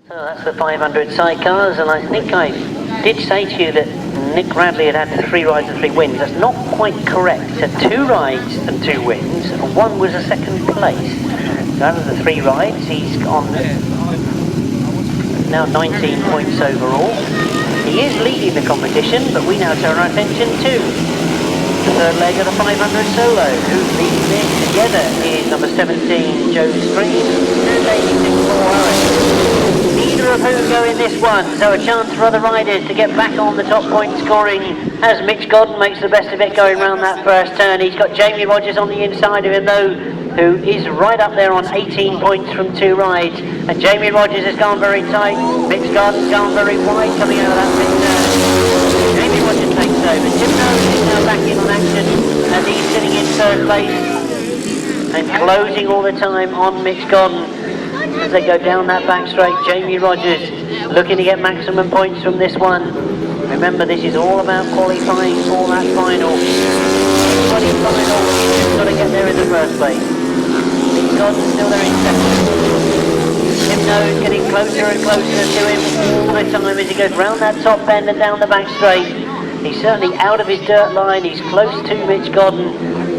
So that's the 500 sidecars, and I think I did say to you that Nick Radley had had 3 rides and 3 wins. That's not quite correct. He had 2 rides and 2 wins, and 1 was a second place. So out of the 3 rides, he's on now 19 points overall. He is leading the competition, but we now turn our attention to the third leg of the 500 solo. Who's leading this together is number 17, Joe Screen, and 86, Paul Harris. Neither of whom go in this one, so a chance for other riders to get back on the top point scoring as Mitch Godden makes the best of it going round that first turn. He's got Jamie Rodgers on the inside of him though, who is right up there on 18 points from 2 rides, and Jamie Rodgers has gone very tight. Mitch Godden's gone very wide coming out of that mid turn. Jamie Rodgers takes over. Tim Nobes is now back in on action as he's sitting in third place and closing all the time on Mitch Godden. As they go down that back straight, Jamie Rodgers looking to get maximum points from this one. Remember, this is all about qualifying for that final. Anybody final, you've got to get there in the first place. Mitch Godden's still there in second. Tim Nobes getting closer and closer to him all the time as he goes round that top bend and down the back straight. He's certainly out of his dirt line. He's close to Mitch Godden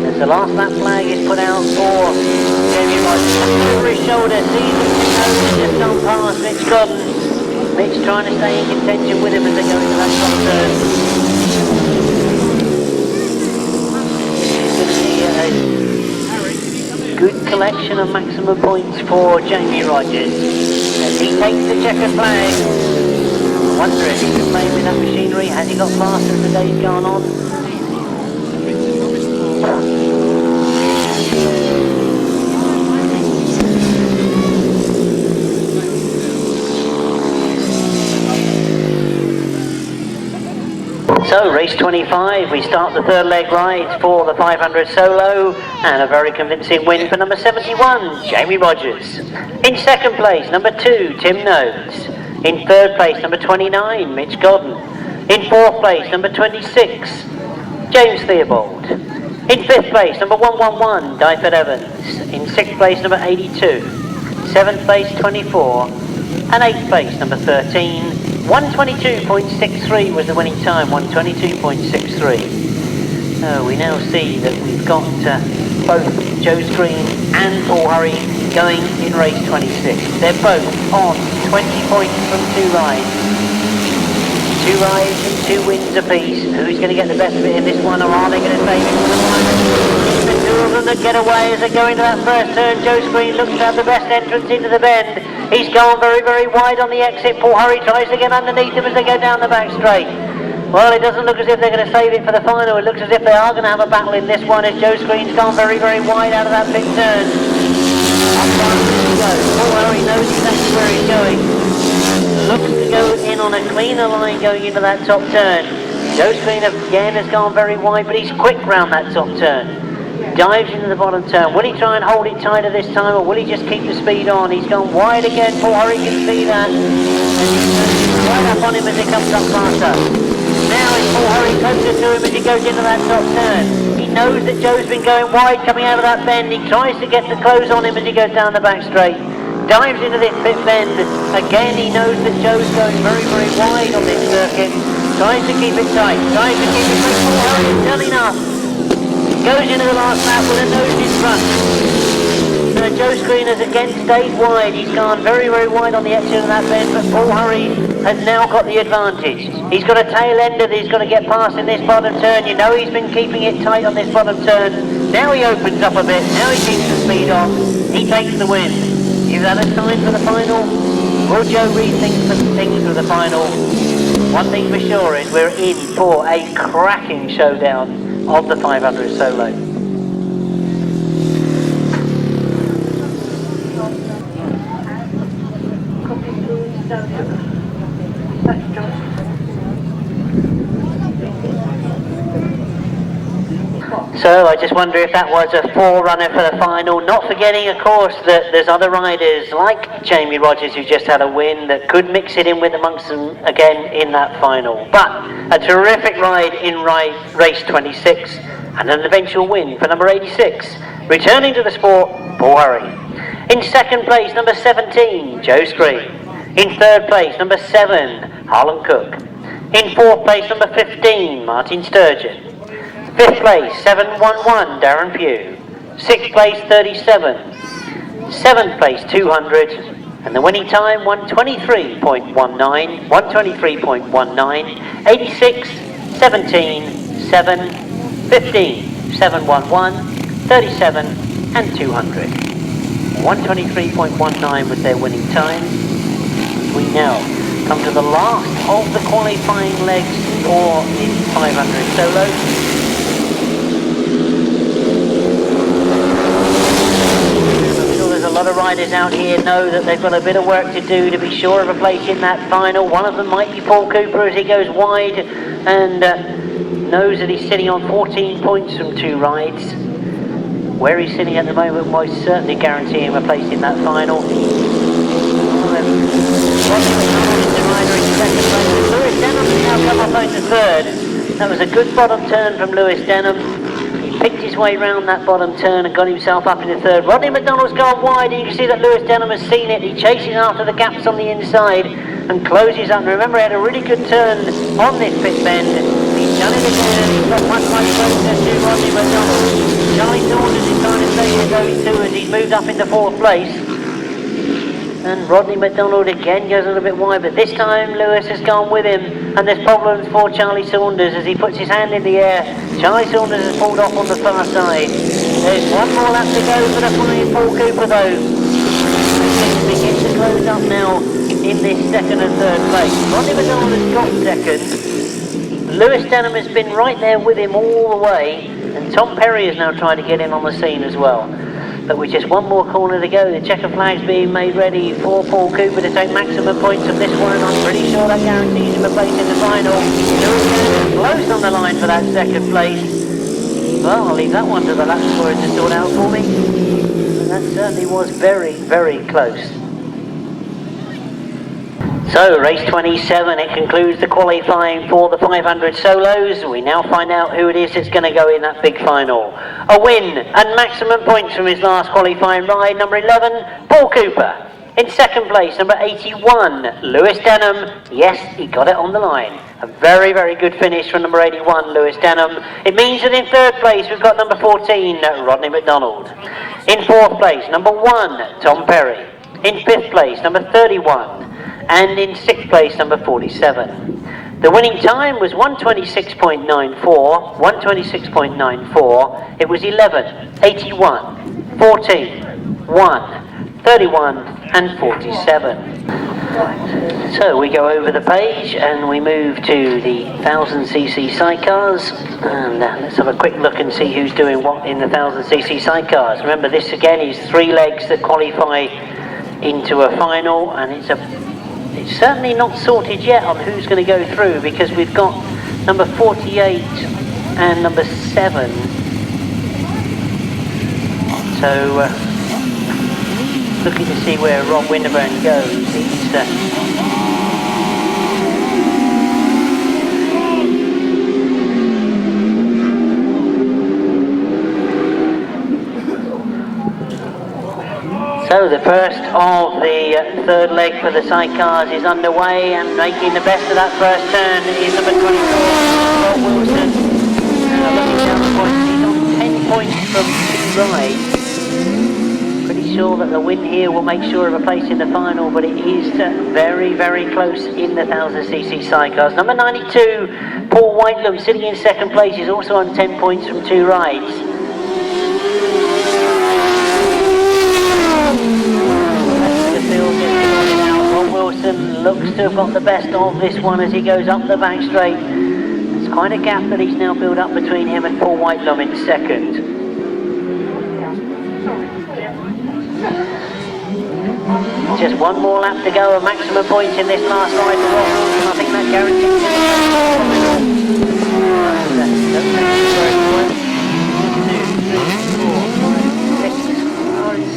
as the last lap flag is put out for Jamie Rodgers. Over his shoulder, sees Tim Nobes just gone past Mitch Godden. Mitch trying to stay in contention with him as they go into that top turn. A good collection of maximum points for Jamie Rodgers as he takes the checkered flag. I wonder if he can play with that machinery. Has he got faster as the day's gone on? So, race 25, we start the third leg ride for the 500 solo, and a very convincing win for number 71, Jamie Rodgers. In second place, number 2, Tim Nobes. In third place, number 29, Mitch Godden. In fourth place, number 26, James Theobald. In fifth place, number 111, Dyford Evans. In sixth place, number 82. Seventh place, 24. And eighth place, number 13. 122.63 was the winning time, 122.63. So we now see that we've got both Joe Screen and Paul Hurry going in race 26. They're both on 20 points from 2 rides. 2 rides and 2 wins apiece. Who's going to get the best of it in this one, or are they going to save it for the final? The 2 of them that get away as they go into that first turn. Joe Screen looks to have the best entrance into the bend. He's gone very, very wide on the exit. Paul Hurry tries to get underneath him as they go down the back straight. Well, it doesn't look as if they're going to save it for the final. It looks as if they are going to have a battle in this one as Joe Screen's gone very, very wide out of that big turn. Up front he goes. Paul Hurry knows exactly where he's going. Looks to go in on a cleaner line going into that top turn. Joe Screen again has gone very wide, but he's quick round that top turn. Dives into the bottom turn. Will he try and hold it tighter this time, or will he just keep the speed on? He's gone wide again. Paul Hurry can see that. And he's right up on him as he comes up faster. Now is Paul Hurry closer to him as he goes into that top turn. He knows that Joe's been going wide coming out of that bend. He tries to get the close on him as he goes down the back straight. Dives into this pit bend. Again, he knows that Joe's going very, very wide on this circuit. Tries to keep it tight. Tries to keep it tight. Paul Hurry has done enough. Goes into the last lap with a nose in front. Joe Screen has again stayed wide. He's gone very, very wide on the exit of that bend, but Paul Hurry has now got the advantage. He's got a tail ender that he's got to get past in this bottom turn. You know he's been keeping it tight on this bottom turn. Now he opens up a bit. Now he keeps the speed on. He takes the win. Is that a sign for the final? Will Joe rethink things for the final? One thing for sure is we're in for a cracking showdown of the 500 solo. So I just wonder if that was a forerunner for the final, not forgetting of course that there's other riders like Jamie Rodgers who just had a win that could mix it in with amongst them again in that final. But a terrific ride in race 26 and an eventual win for number 86, returning to the sport, Paul Hurry. In second place, number 17, Joe Screen. In third place, number 7, Harlan Cook. In fourth place, number 15, Martin Sturgeon. Fifth place, 711, Darren Pugh. Sixth place, 37. Seventh place, 200. And the winning time, 123.19, 123.19, 86, 17, 7, 15, 711, 37 and 200. 123.19 was their winning time. We now come to the last of the qualifying legs for the 500 solo. I'm sure there's a lot of riders out here know that they've got a bit of work to do to be sure of a place in that final. One of them might be Paul Cooper as he goes wide and knows that he's sitting on 14 points from 2 rides. Where he's sitting at the moment most certainly guarantee him a place in that final. Lewis Denham now come up into third. That was a good bottom turn from Lewis Denham. He picked his way round that bottom turn and got himself up into third. Rodney McDonald's gone wide, and you can see that Lewis Denham has seen it. He chases after the gaps on the inside and closes up. And remember, he had a really good turn on this pit bend. He's done it again. He's got much closer to Rodney McDonald. Charlie Saunders is trying to stay in those two as he's moved up into fourth place. And Rodney McDonald again goes a little bit wide, but this time Lewis has gone with him, and there's problems for Charlie Saunders as he puts his hand in the air. Charlie Saunders has pulled off on the far side. There's one more lap to go for the flying Paul Cooper though. He begins to close up now in this second and third place. Rodney McDonald has got second. Lewis Denham has been right there with him all the way, and Tom Perry is now trying to get in on the scene as well. But with just one more corner to go, the checker flag's being made ready for Paul Cooper to take maximum points from this one. I'm pretty sure that guarantees him a place in the final. Lewis Denham close on the line for that second place. Well, I'll leave that one to the lap scorer to sort out for me. And that certainly was very, very close. So, race 27, it concludes the qualifying for the 500 solos. We now find out who it is that's going to go in that big final. A win and maximum points from his last qualifying ride, number 11, Paul Cooper. In second place, number 81, Lewis Denham. Yes, he got it on the line. A very, very good finish from number 81, Lewis Denham. It means that in third place, we've got number 14, Rodney McDonald. In fourth place, number 1, Tom Perry. In fifth place, number 31. And in sixth place, number 47. The winning time was 126.94, 126.94. It was 11, 81, 14, 1, 31 and 47. So we go over the page and we move to the 1000cc sidecars, and let's have a quick look and see who's doing what in the 1000cc sidecars. Remember, this again is 3 legs that qualify into a final, and it's certainly not sorted yet on who's going to go through, because we've got number 48 and number 7. So looking to see where Rob Winterburn goes. So the first of the third leg for the sidecars is underway, and making the best of that first turn is number 24, Rob Wilson. Looking down the points, he's on 10 points from 2 rides. Pretty sure that the win here will make sure of a place in the final, but it is very, very close in the 1000cc sidecars. Number 92, Paul Whitelam, sitting in second place, is also on 10 points from 2 rides. Wilson looks to have got the best of this one as he goes up the back straight. It's quite a gap that he's now built up between him and Paul Whitelam in second. Just one more lap to go, a maximum points in this last ride for Rob Wilson. I think that guarantees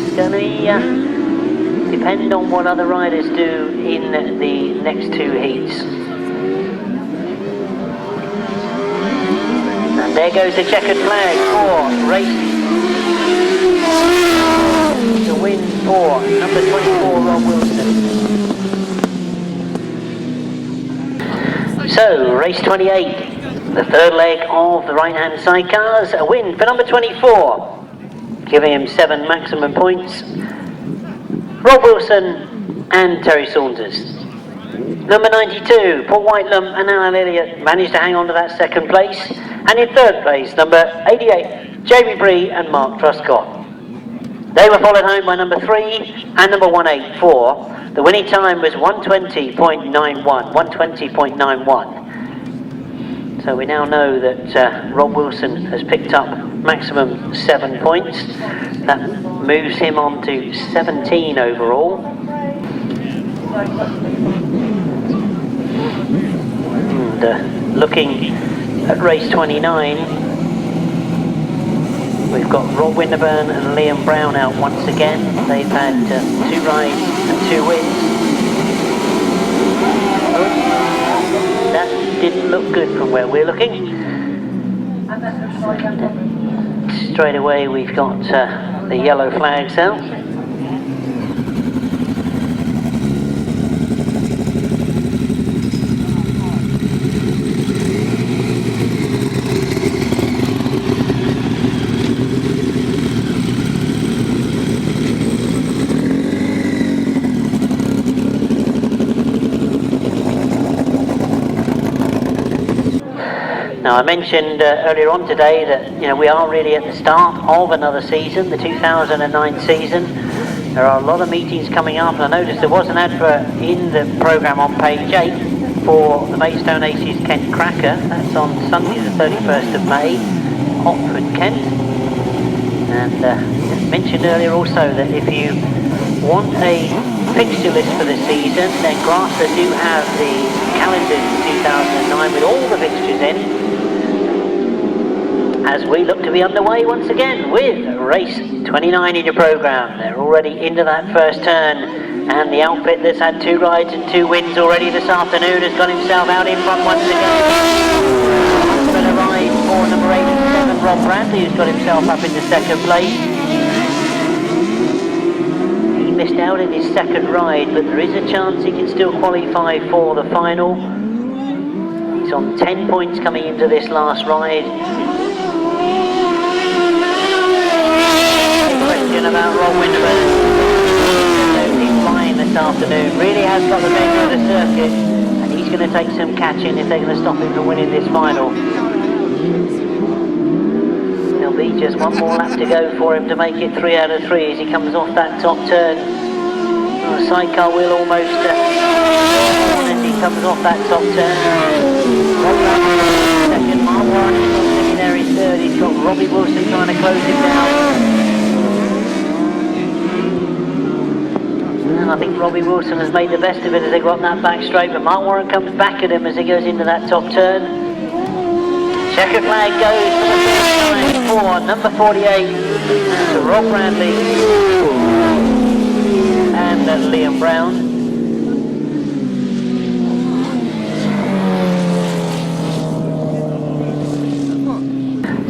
it's going to depend on what other riders do in the next 2 heats. And there goes the checkered flag for race. The win for number 24, Rob Wilson. So, race 28, the third leg of the right-hand sidecars, a win for number 24, giving him 7 maximum points. Rob Wilson and Terry Saunders. Number 92, Paul Whitelam and Alan Elliott managed to hang on to that second place. And in third place, number 88, Jamie Bree and Mark Truscott. They were followed home by number 3 and number 184. The winning time was 120.91, 120.91. So we now know that Rob Wilson has picked up maximum 7 points. That moves him on to 17 overall. And looking at race 29, we've got Rob Winterburn and Liam Brown out once again. They've had 2 rides and 2 wins. Oh, that didn't look good from where we're looking. Straight away we've got the yellow flags out. Now, I mentioned earlier on today that we are really at the start of another season, the 2009 season. There are a lot of meetings coming up, and I noticed there was an advert in the programme on page 8 for the Maidstone Aces Kent Cracker. That's on Sunday the 31st of May, Oxford, Kent. And mentioned earlier also that if you want a fixture list for the season, then Grasstrack do have the calendar in 2009 with all the fixtures in, as we look to be underway once again with race 29 in your programme. They're already into that first turn, and the outfit that's had 2 rides and 2 wins already this afternoon has got himself out in front once again. Better ride for number 87, Rob Bradley, who's got himself up into second place. He missed out in his second ride, but there is a chance he can still qualify for the final. He's on 10 points coming into this last ride. Question about Rob Winterburn. He's flying this afternoon, really has got the measure of the circuit, and he's going to take some catching if they're going to stop him from winning this final. There'll be just one more lap to go for him to make it 3 out of 3 as he comes off that top turn. The sidecar wheel almost as he comes off that top turn. Second, Mark Warren is sitting there in third. He's got Robbie Wilson trying to close him down. And I think Robbie Wilson has made the best of it as they go up that back straight, but Mark Warren comes back at him as he goes into that top turn. Checkered flag goes for number 48, to Rob Bradley and Liam Brown.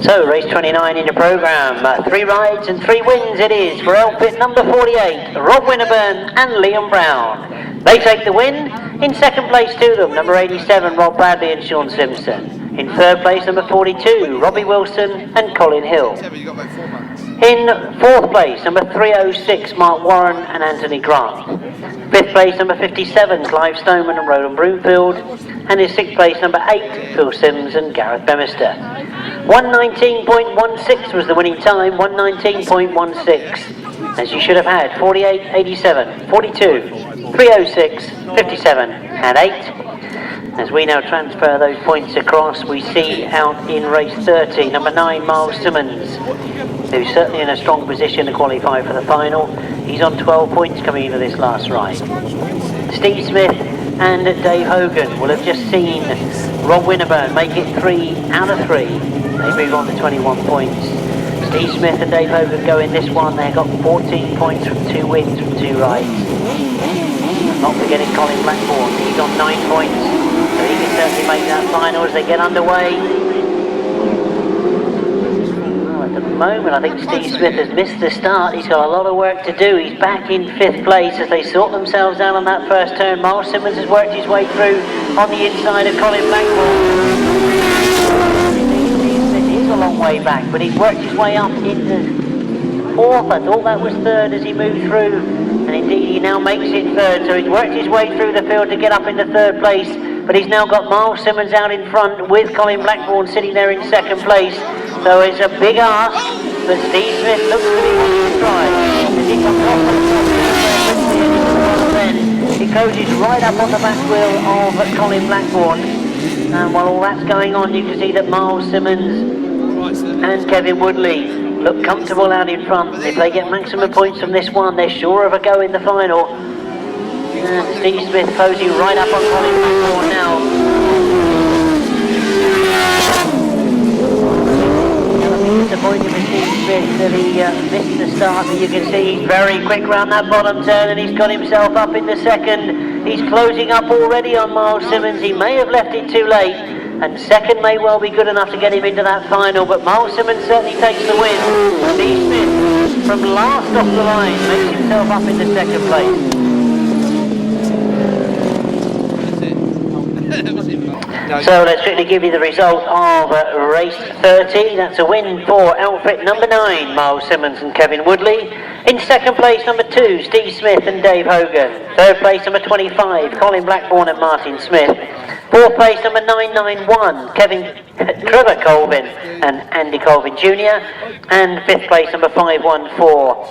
So, race 29 in the programme, 3 rides and 3 wins it is for outfit number 48, Rob Winterburn and Liam Brown. They take the win. In second place to them, number 87, Rob Bradley and Sean Simpson. In third place, number 42, Robbie Wilson and Colin Hill. In fourth place, number 306, Mark Warren and Anthony Grant. Fifth place, number 57, Clive Stoneman and Roland Broomfield. And in sixth place, number 8, Phil Sims and Gareth Bemister. 119.16 was the winning time, 119.16. As you should have had, 48, 87, 42, 306, 57 and 8. As we now transfer those points across, we see out in race 30, number 9, Myles Simmons, who's certainly in a strong position to qualify for the final. He's on 12 points coming into this last ride. Steve Smith and Dave Hogan will have just seen Rob Winterburn make it 3 out of 3. They move on to 21 points. Steve Smith and Dave Hogan go in this one. They've got 14 points from 2 wins from 2 rides. Not forgetting Colin Blackbourn, he's on 9 points. So he can certainly make that final as they get underway. Oh, at the moment. I think Steve Smith has missed the start. He's got a lot of work to do. He's back in 5th place as they sort themselves out on that first turn. Myles Simmons has worked his way through on the inside of Colin Blackbourn. It is a long way back, but he's worked his way up into 4th. I thought that was 3rd as he moved through, and indeed he now makes it 3rd. So he's worked his way through the field to get up into 3rd place, but he's now got Myles Simmons out in front with Colin Blackbourn sitting there in 2nd place. So it's a big ask, but Steve Smith looks to be wanting to try. As he comes off the top then he closes right up on the back wheel of Colin Blackbourn. And while all that's going on, you can see that Myles Simmons and Kevin Woodley look comfortable out in front. If they get maximum points from this one, they're sure of a go in the final. And Steve Smith closing right up on Colin Blackbourn now. Disappointed with Steve Smith that he missed the start, but you can see he's very quick round that bottom turn and he's got himself up into 2nd. He's closing up already on Myles Simmons. He may have left it too late, and 2nd may well be good enough to get him into that final, but Myles Simmons certainly takes the win. Steve Smith, from last off the line, makes himself up into 2nd place. So let's quickly give you the result of race 30. That's a win for outfit number 9, Myles Simmons and Kevin Woodley. In 2nd place, number 2, Steve Smith and Dave Hogan. 3rd place, number 25, Colin Blackbourn and Martin Smith. 4th place, number 991, Trevor Colvin and Andy Colvin Jr. And 5th place, number 514.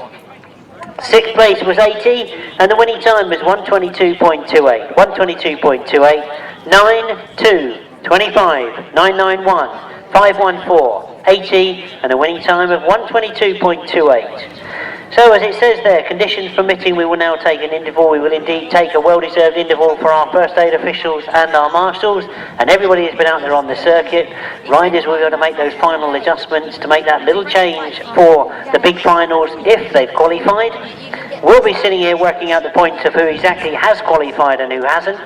6th place was 80, and the winning time was 122.28. 122.28. 9, 2, 25, 991, 514, 80, and a winning time of 122.28. So as it says there, conditions permitting, we will now take an interval. We will indeed take a well-deserved interval for our first aid officials and our marshals, and everybody has been out there on the circuit. Riders will be able to make those final adjustments to make that little change for the big finals if they've qualified. We'll be sitting here working out the points of who exactly has qualified and who hasn't.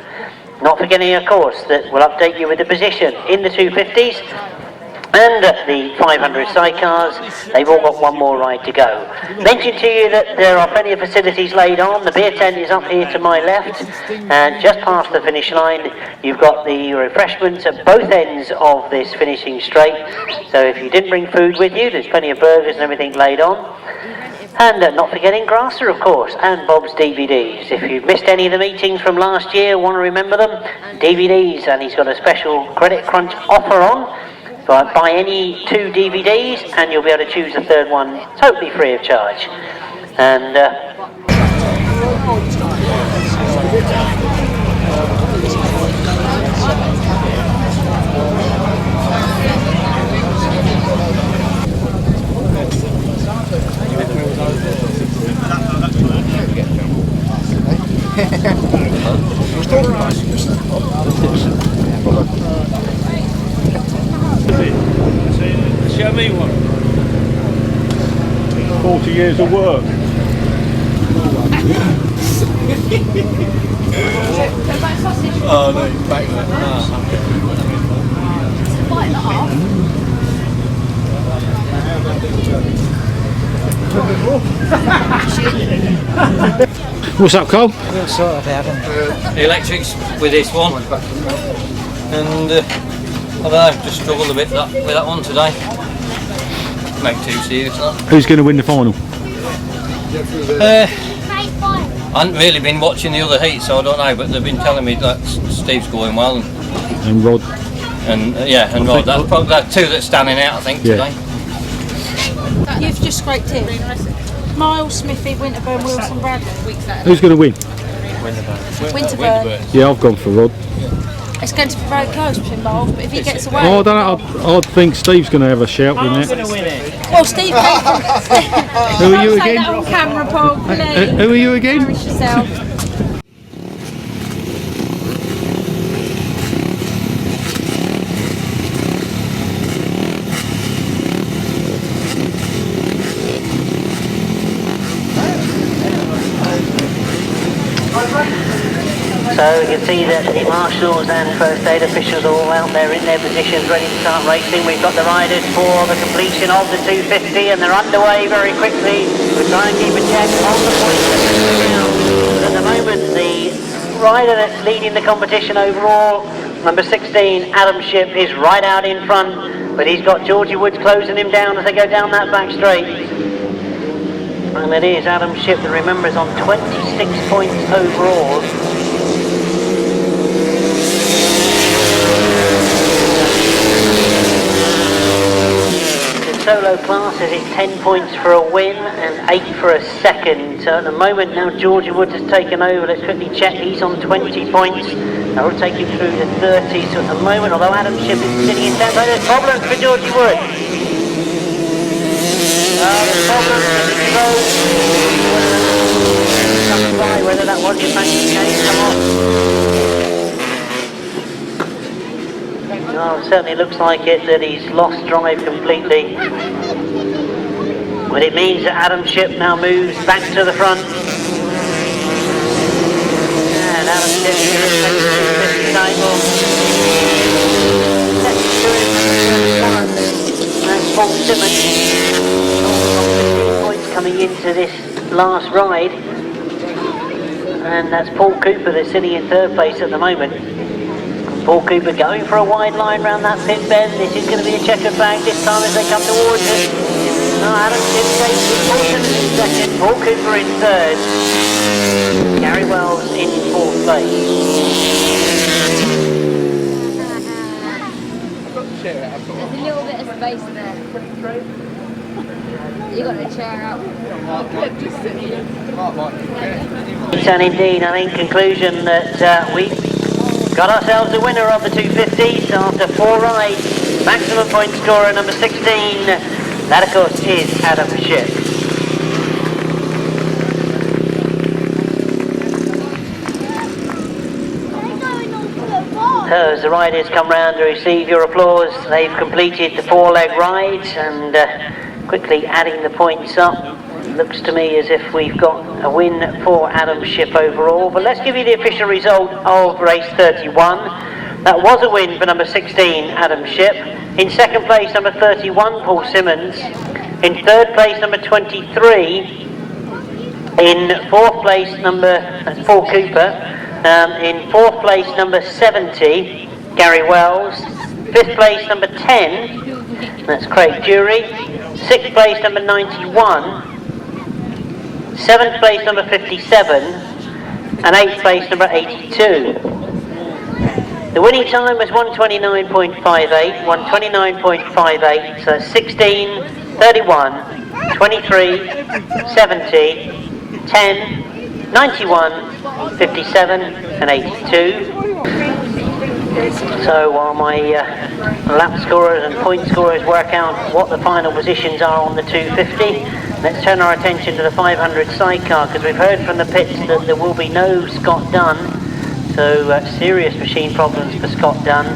Not forgetting, of course, that we'll update you with the position in the 250s and the 500 sidecars. They've all got one more ride to go. Mention to you that there are plenty of facilities laid on. The beer tent is up here to my left, and just past the finish line you've got the refreshments at both ends of this finishing straight. So if you didn't bring food with you, there's plenty of burgers and everything laid on. And not forgetting Grasstrack, of course, and Bob's DVDs. If you've missed any of the meetings from last year, want to remember them, DVDs, and he's got a special credit crunch offer on. But buy any 2 DVDs and you'll be able to choose a 3rd one totally free of charge. And Show me one. 40 years of work. Oh no, back there. What's up, Cole? We'll sort of have them. The electrics with this one, and I don't know, just struggled a bit with that one today. Make 2 serious. Who's going to win the final? I haven't really been watching the other heats, so I don't know, but they've been telling me that Steve's going well. And Rod. And and Rod. That's probably the 2 that's standing out, I think, today. You've just scraped in. Myles, Smithy, Winterburn, Wilson, Bradley. Who's going to win? Winterburn. Yeah, I've gone for Rod. It's going to be very close between Myles, but if he gets away... Oh, I don't know. I think Steve's going to have a shout in that. Well, Steve came from... Who are you again? Say that on camera, Paul, please. Who are you again? Embarrass yourself. So So you can see that the marshals and first aid officials are all out there in their positions ready to start racing. We've got the riders for the completion of the 250 and they're underway very quickly. We're trying to keep a check on the points that are coming out. But at the moment the rider that's leading the competition overall, number 16, Adam Shipp, is right out in front, but he's got Georgie Woods closing him down as they go down that back straight. And it is Adam Shipp that, remember, is on 26 points overall. Solo classes, it's 10 points for a win and 8 for a second. So at the moment now Georgie Woods has taken over. Let's quickly check. He's on 20 points. That will take him through the 30. So at the moment, although Adam Shipp is sitting in 10th, there's problems for Georgie Woods. There's problems in the road. Whether that was your match game come off. Oh, it certainly looks like it, that he's lost drive completely. But it means that Adam Shipp now moves back to the front. And Adam Shipp takes the 250 title. That's Paul Simmons. 15 points coming into this last ride. And that's Paul Cooper that's sitting in third place at the moment. Paul Cooper going for a wide line round that pit bend. This is going to be a checkered flag this time as they come towards it. Adam Shipp takes it, Paul Simmons in second, Paul Cooper in third, Gary Wells in fourth place. There's a little bit of space there. You got the chair out. And indeed, I think conclusion that we got ourselves a winner of the 250s after 4 rides. Maximum point scorer number 16. That of course is Adam Shipp. So as the riders come round to receive your applause, they've completed the 4-leg rides and quickly adding the points up. Looks to me as if we've got a win for Adam Shipp overall, but let's give you the official result of race 31. That was a win for number 16, Adam Shipp. In second place, number 31, Paul Simmons. In third place, number 23. In fourth place, that's Paul Cooper. In fourth place, number 70, Gary Wells. Fifth place, number 10, that's Craig Jury. Sixth place, number 91. 7th place number 57 and 8th place number 82. The winning time was 1:29.58, 1:29.58, so 16, 31, 23, 70, 10, 91, 57 and 82. So while my lap scorers and point scorers work out what the final positions are on the 250, let's turn our attention to the 500 sidecar, because we've heard from the pits that there will be no Scott Dunn, so serious machine problems for Scott Dunn.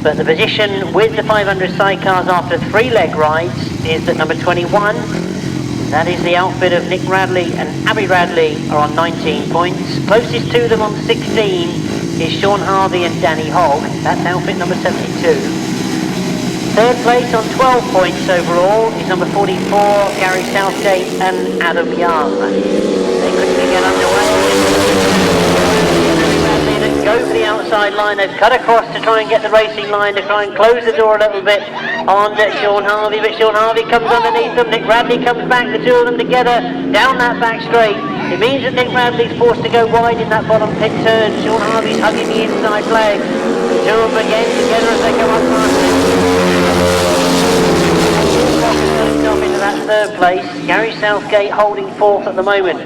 But the position with the 500 sidecars after 3-leg rides is that number 21, that is the outfit of Nick Radley and Abby Radley, are on 19 points. Closest to them on 16 is Sean Harvey and Danny Hogg, that's outfit number 72. Third place on 12 points overall is number 44, Gary Southgate and Adam Young. They quickly get underway. Go for the outside line, they've cut across to try and get the racing line, to try and close the door a little bit on Sean Harvey, but Sean Harvey comes underneath them. Nick Radley comes back, the two of them together down that back straight. It means that Nick Radley's forced to go wide in that bottom pit turn. Sean Harvey's hugging the inside flag. The two of them again together as they come up past himself into that third place. Gary Southgate holding fourth at the moment.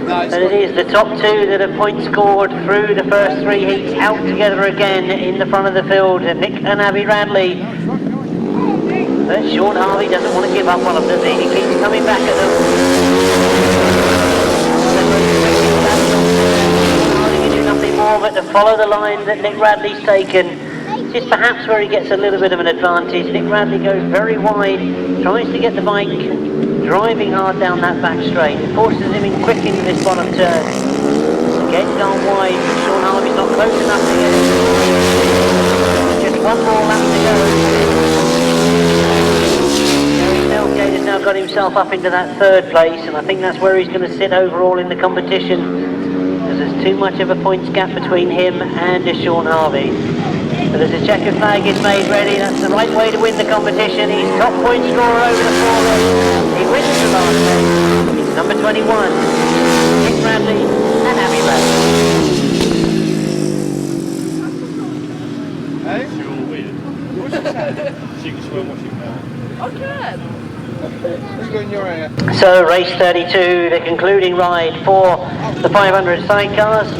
And it is the top two that have point scored through the first 3 heats out together again in the front of the field. Nick and Abby Radley. But Sean Harvey doesn't want to give up on them, does he? He keeps coming back at them. Harvey can do nothing more but to follow the line that Nick Radley's taken. This is perhaps where he gets a little bit of an advantage. Nick Radley goes very wide, tries to get the bike driving hard down that back straight. It forces him in quick into this bottom turn. Again gone wide. Sean Harvey's not close enough to get it. Just one more lap to go. Southgate has now got himself up into that third place, and I think that's where he's going to sit overall in the competition, because there's too much of a points gap between him and Sean Harvey. But as the checkered flag is made ready, that's the right way to win the competition. He's top point scorer over the 4 races. He wins the last race. It's number 21, Nick Bradley and Abby Bradley. So race 32, the concluding ride for the 500 sidecars.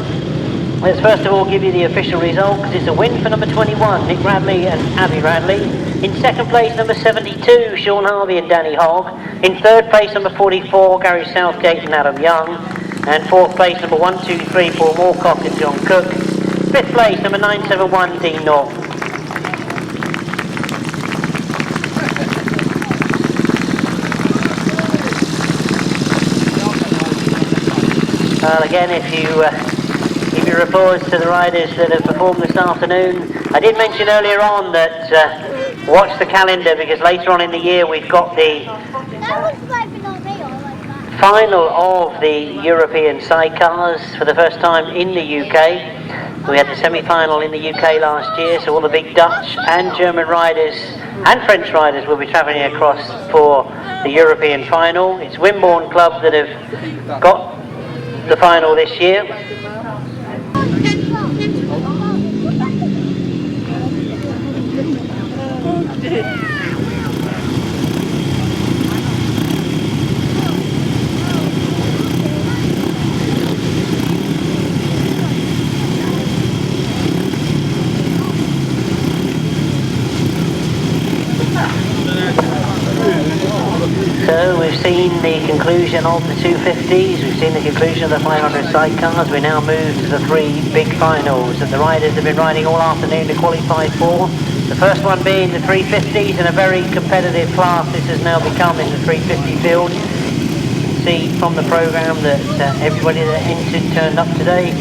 Let's first of all give you the official result, because it's a win for number 21, Nick Bradley and Abby Bradley. In second place, number 72, Sean Harvey and Danny Hogg. In third place, number 44, Gary Southgate and Adam Young. And fourth place, number 1, 2, 3, Paul Moorcock and John Cook. Fifth place, number 971, Dean Norton. Well, again, if you give your applause to the riders that have performed this afternoon. I did mention earlier on that watch the calendar, because later on in the year we've got the final of the European sidecars for the first time in the UK. We had the semi-final in the UK last year, so all the big Dutch and German riders and French riders will be travelling across for the European final. It's Wimborne Club that have got the final this year. So we've seen the conclusion of the 250s, we've seen the conclusion of the 500 sidecars. We now move to the 3 big finals that the riders have been riding all afternoon to qualify for. The first one being the 350s, in a very competitive class this has now become in the 350 field. You can see from the programme that everybody that entered turned up today.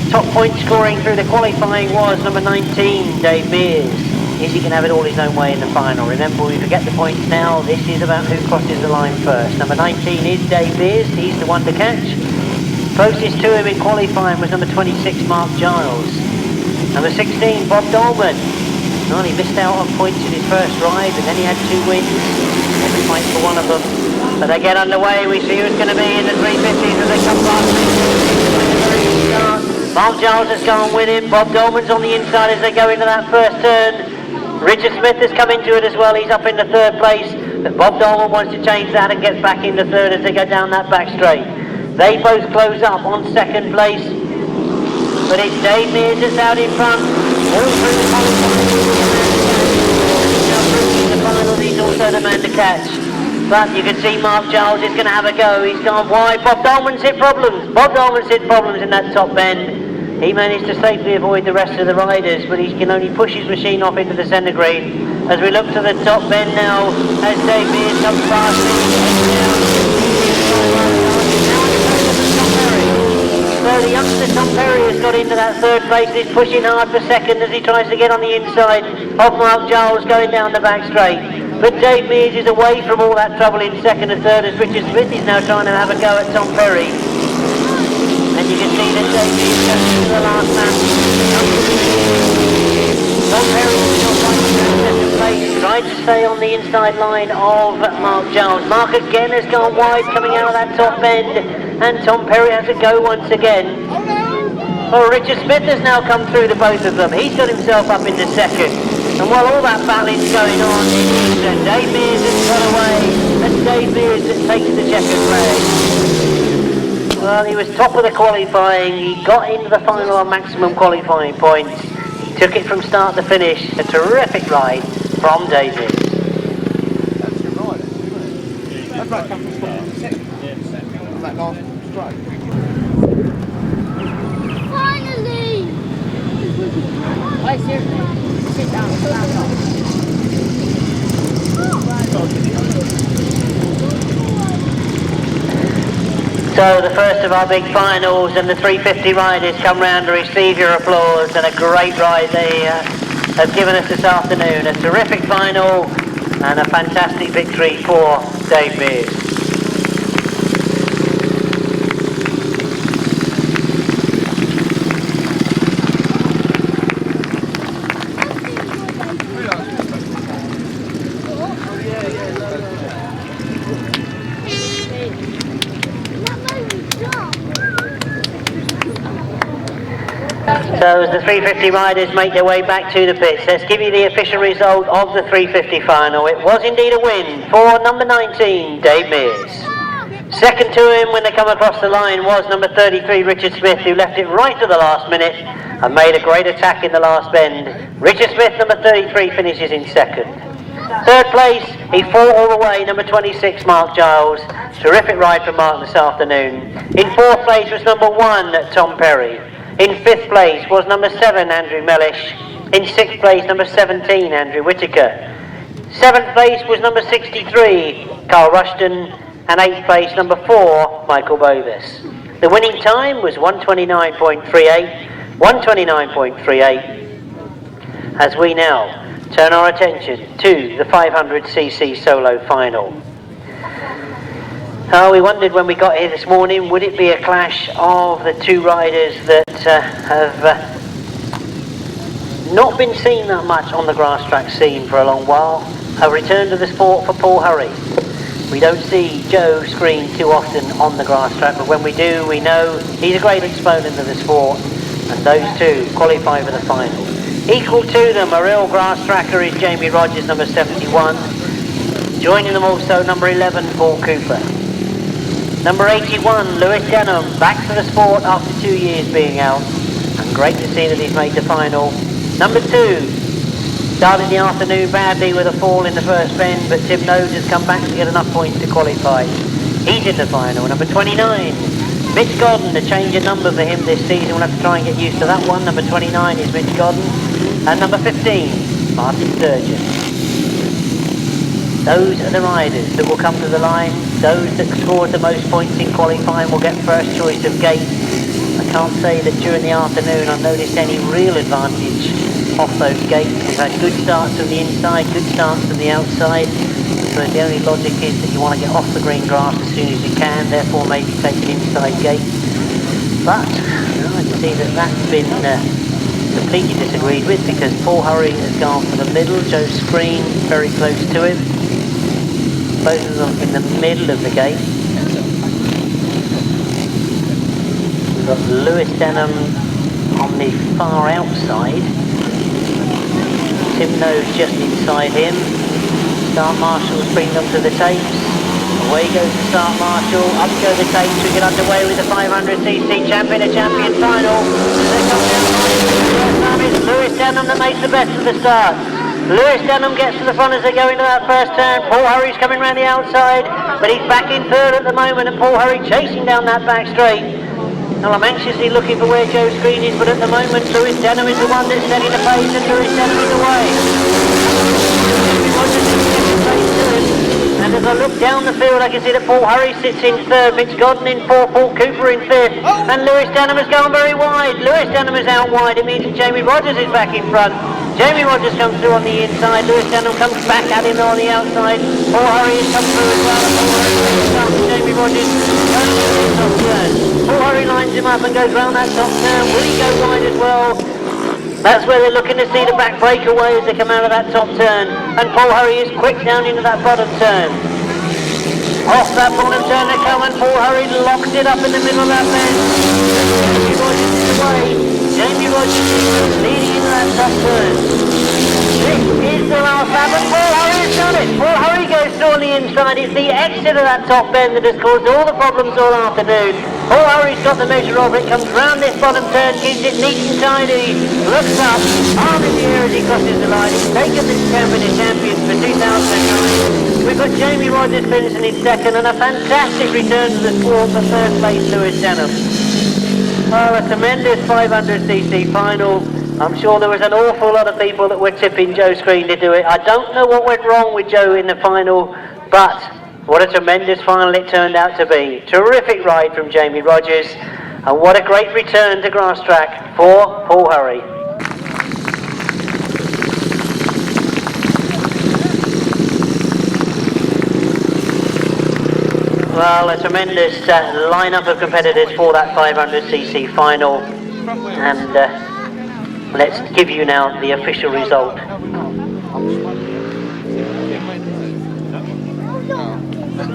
Top point scoring through the qualifying was number 19, Dave Mears. Is he going to have it all his own way in the final? Remember, we forget the points now. This is about who crosses the line first. Number 19 is Dave Mears. He's the one to catch. Closest to him in qualifying was number 26, Mark Giles. Number 16, Bob Dolman. Well, he missed out on points in his first ride, but then he had 2 wins. Every fight for one of them. But they get underway. We see who's going to be in the 350s as they come past. Mark Giles has gone with him. Bob Dolman's on the inside as they go into that first turn. Richard Smith has come into it as well. He's up in the third place, but Bob Dolman wants to change that and gets back into third as they go down that back straight. They both close up on second place, but it's Dave Mears that's out in front. All through the final, he's also the man to catch. But you can see Mark Giles is going to have a go. He's gone wide. Bob Dolman's hit problems. Bob Dolman's hit problems in that top bend. He managed to safely avoid the rest of the riders, but he can only push his machine off into the centre green. As we look to the top bend now, as Dave Mears comes past So the youngster Tom Perry has got into that third place. He's pushing hard for second as he tries to get on the inside of Mark Giles going down the back straight. But Dave Mears is away from all that trouble in second and third, as Richard Smith is now trying to have a go at Tom Perry. And you can see that Dave Mears goes to the last lap. Tom Perry is still fighting for second place, trying to stay on the inside line of Mark Giles. Mark again has gone wide coming out of that top bend, and Tom Perry has a go once again. Well, Richard Smith has now come through to both of them. He's got himself up into second. And while all that battling's going on, it is Dave Mears that's got away, and Dave Mears that takes the checkered flag. Well, he was top of the qualifying. He got into the final on maximum qualifying points. He took it from start to finish. A terrific ride from Dave Mears. That's your ride, isn't it? That right come from second. That last straight. Finally! Wait, seriously. Sit down. So the first of our big finals, and the 350 riders come round to receive your applause, and a great ride they have given us this afternoon. A terrific final and a fantastic victory for Dave Mears. So as the 350 riders make their way back to the pits, let's give you the official result of the 350 final. It was indeed a win for number 19, Dave Mears. Second to him when they come across the line was number 33, Richard Smith, who left it right to the last minute and made a great attack in the last bend. Richard Smith, number 33, finishes in second. Third place, he fought all the way, number 26, Mark Giles. Terrific ride from Mark this afternoon. In fourth place was number 1, Tom Perry. In fifth place was number 7, Andrew Mellish. In sixth place, number 17, Andrew Whitaker. Seventh place was number 63, Carl Rushton. And eighth place, number 4, Michael Bovis. The winning time was 129.38. 129.38. As we now turn our attention to the 500cc solo final. We wondered when we got here this morning, would it be a clash of the two riders that have not been seen that much on the Grasstrack scene for a long while, a return to the sport for Paul Hurry. We don't see Joe Screen too often on the Grasstrack, but when we do, we know he's a great exponent of the sport, and those two qualify for the final. Equal to them, a real Grasstracker is Jamie Rodgers, number 71. Joining them also, number 11, Paul Cooper. Number 81, Lewis Denham, back to the sport after 2 years being out, and great to see that he's made the final. Number 2, started the afternoon badly with a fall in the first bend, but Tim Nobes has come back to get enough points to qualify. He's in the final. Number 29, Mitch Godden, a change of number for him this season. We'll have to try and get used to that one. Number 29 is Mitch Godden, and number 15, Martin Sturgeon. Those are the riders that will come to the line. Those that scored the most points in qualifying will get first choice of gate. I can't say that during the afternoon I've noticed any real advantage off those gates. We've had good starts from the inside, good starts from the outside. So the only logic is that you want to get off the green grass as soon as you can, therefore maybe take an inside gate. But I see that that's been completely disagreed with, because Paul Hurry has gone for the middle, Joe Screen very close to him. Both of them in the middle of the gate. We've got Lewis Denham on the far outside. Tim Nobes just inside him. Start Marshall's bring them to the tapes. Away goes the Start Marshall. Up go the tapes. We get underway with the 500cc champion, a champion final. There comes it's Lewis Denham that makes the best of the start. Lewis Denham gets to the front as they go into that first turn. Paul Hurry's coming round the outside, but he's back in third at the moment, and Paul Hurry chasing down that back straight. Now I'm anxiously looking for where Joe Screen is, but at the moment Lewis Denham is the one that's setting the pace, and Lewis Denham is away. And as I look down the field, I can see that Paul Hurry sits in third, Mitch Godden in fourth, Paul Cooper in fifth, and Lewis Denham has gone very wide. Lewis Denham is out wide. It means that Jamie Rodgers is back in front. Jamie Rodgers comes through on the inside. Lewis Denham comes back at him on the outside. Paul Hurry has come through as well. Paul Hurry Jamie Rodgers goes to the top turn. Paul Hurry lines him up and goes round that top turn. Will he go wide as well? That's where they're looking to see the back breakaway as they come out of that top turn. And Paul Hurry is quick down into that bottom turn. Off that bottom turn they come, and Paul Hurry locks it up in the middle of that bend. Jamie Rodgers is away. Jamie Rodgers is leading into that top turn. This is the last lap, and Paul Hurry has done it. Paul Hurry goes through on the inside. It's the exit of that top bend that has caused all the problems all afternoon. Paul Hurry's got the measure of it, comes round this bottom turn, keeps it neat and tidy, looks up, arm in the air as he crosses the line. He's taken this company champions for 2009. We've got Jamie Rodgers finishing in second, and a fantastic return to the sport for first place Lewis Denham. Oh, a tremendous 500cc final. I'm sure there was an awful lot of people that were tipping Joe Screen to do it. I don't know what went wrong with Joe in the final, but What a tremendous final it turned out to be. Terrific ride from Jamie Rodgers, and what a great return to Grasstrack for Paul Hurry. Well, a tremendous lineup of competitors for that 500cc final, and let's give you now the official result. Look,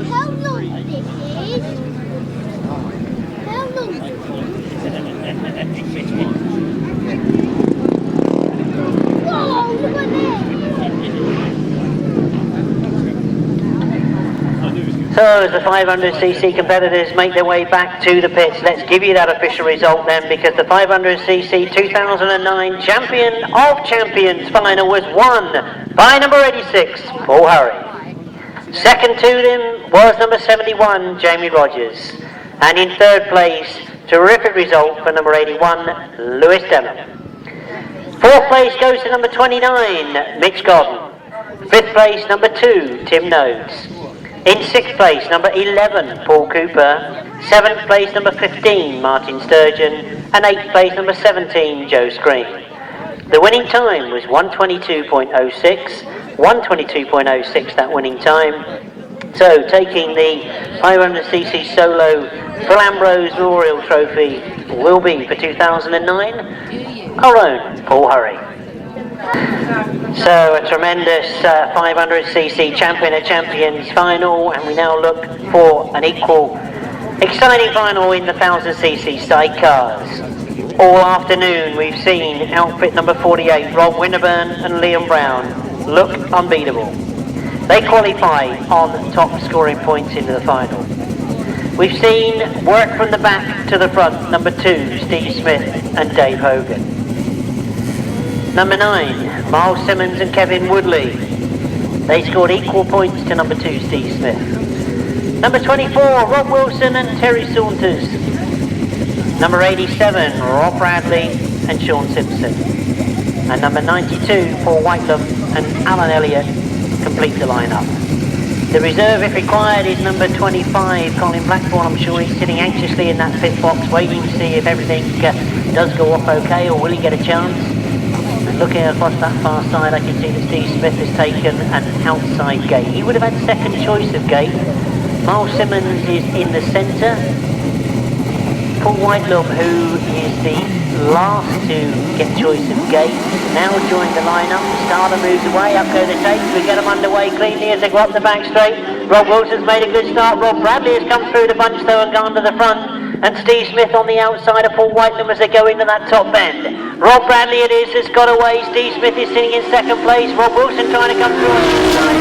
how long this is? How long is it? Whoa, look at this! So as the 500cc competitors make their way back to the pits, let's give you that official result then, because the 500cc 2009 Champion of Champions final was won by number 86, Paul Hurry. Second to them was number 71, Jamie Rodgers. And in third place, terrific result for number 81, Lewis Denham. Fourth place goes to number 29, Mitch Godden. Fifth place, number 2, Tim Nobes. In sixth place, number 11, Paul Cooper. Seventh place, number 15, Martin Sturgeon. And eighth place, number 17, Joe Screen. The winning time was 1:22.06. 1:22.06, that winning time. So, taking the 500cc solo Ambrose Memorial Trophy will be for 2009, our own Paul Hurry. So, a tremendous 500cc Champion of Champions final, and we now look for an equal exciting final in the 1000cc sidecars. All afternoon we've seen outfit number 48, Rob Winterburn and Liam Brown, look unbeatable. They qualify on top scoring points into the final. We've seen work from the back to the front, number 2, Steve Smith and Dave Hogan. Number 9, Myles Simmons and Kevin Woodley. They scored equal points to number 2, Steve Smith. Number 24, Rob Wilson and Terry Saunders. Number 87, Rob Bradley and Sean Simpson. And number 92, Paul Whitelam and Alan Elliott complete the lineup. The reserve, if required, is number 25, Colin Blackbourn. I'm sure he's sitting anxiously in that pit box, waiting to see if everything does go off okay, or will he get a chance. And looking across that far side, I can see that Steve Smith has taken an outside gate. He would have had second choice of gate. Myles Simmons is in the centre. Paul Whitelam, who is the last to get choice of gate, now joined the lineup. The starter moves away, up go the tapes. We get them underway cleanly as they go up the back straight. Rob Wilson's made a good start. Rob Bradley has come through the bunch though and gone to the front. And Steve Smith on the outside of Paul Whitelam as they go into that top bend. Rob Bradley it is that's got away. Steve Smith is sitting in second place. Rob Wilson trying to come through on the inside.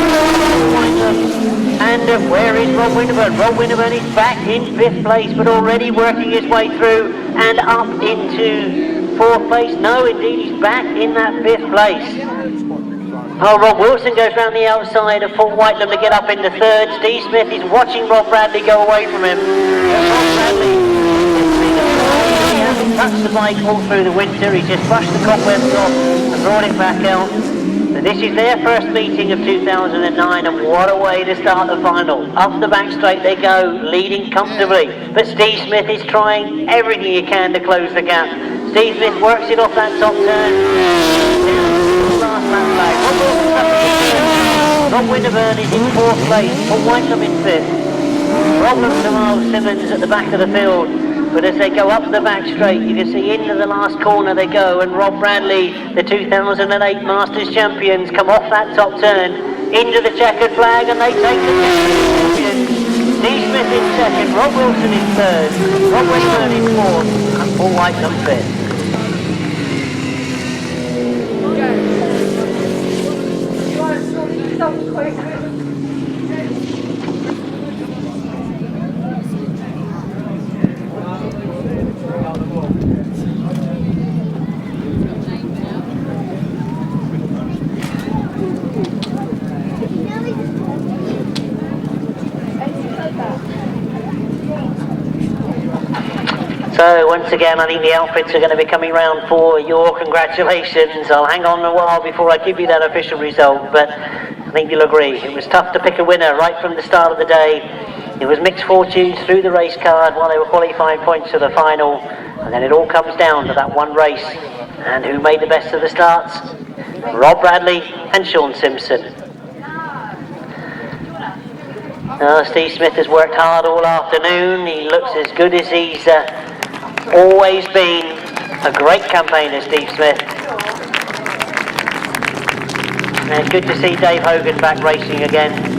And where is Rob Winterburn? Rob Winterburn is back in 5th place, but already working his way through and up into 4th place. No, indeed, he's back in that 5th place. Oh, Rob Wilson goes round the outside of Paul Whitelam to get up into 3rd. Steve Smith is watching Rob Bradley go away from him. Rob Bradley hasn't touched the bike all through the winter. He's just brushed the cobwebs off and brought it back out. And this is their first meeting of 2009, and what a way to start the final. Up the back straight they go, leading comfortably. But Steve Smith is trying everything he can to close the gap. Steve Smith works it off that top turn. Last lap back. Rob Winterburn is in 4th place. Paul Whitelam in 5th. Problems to Myles Simmons at the back of the field. But as they go up the back straight, you can see into the last corner they go, and Rob Bradley, the 2008 Masters champions, come off that top turn into the checkered flag, and they take the champions. Steve Smith in 2nd, Rob Wilson in 3rd, Rob Winterburn in 4th, and Paul Whitelam 5th. So once again, I think the outfits are going to be coming round for your congratulations. I'll hang on a while before I give you that official result, but think you'll agree. It was tough to pick a winner right from the start of the day. It was mixed fortunes through the race card while they were qualifying points to the final, and then it all comes down to that one race. And who made the best of the starts? Rob Bradley and Sean Simpson. Steve Smith has worked hard all afternoon. He looks as good as he's always been. A great campaigner, Steve Smith. And good to see Dave Hogan back racing again.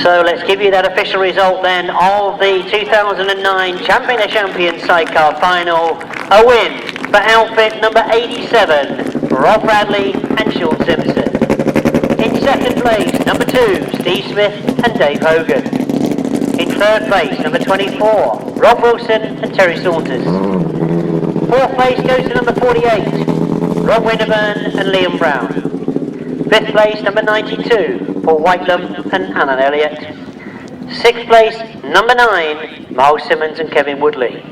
So let's give you that official result then of the 2009 Champion of Champions sidecar final. A win for outfit number 87, Rob Bradley and Sean Simpson. In second place, number 2, Steve Smith and Dave Hogan. In third place, number 24, Rob Wilson and Terry Saunders. Fourth place goes to number 48, Rob Winterburn and Liam Brown. Fifth place, number 92, Paul Whitelam and Alan Elliott. Sixth place, number 9, Myles Simmons and Kevin Woodley.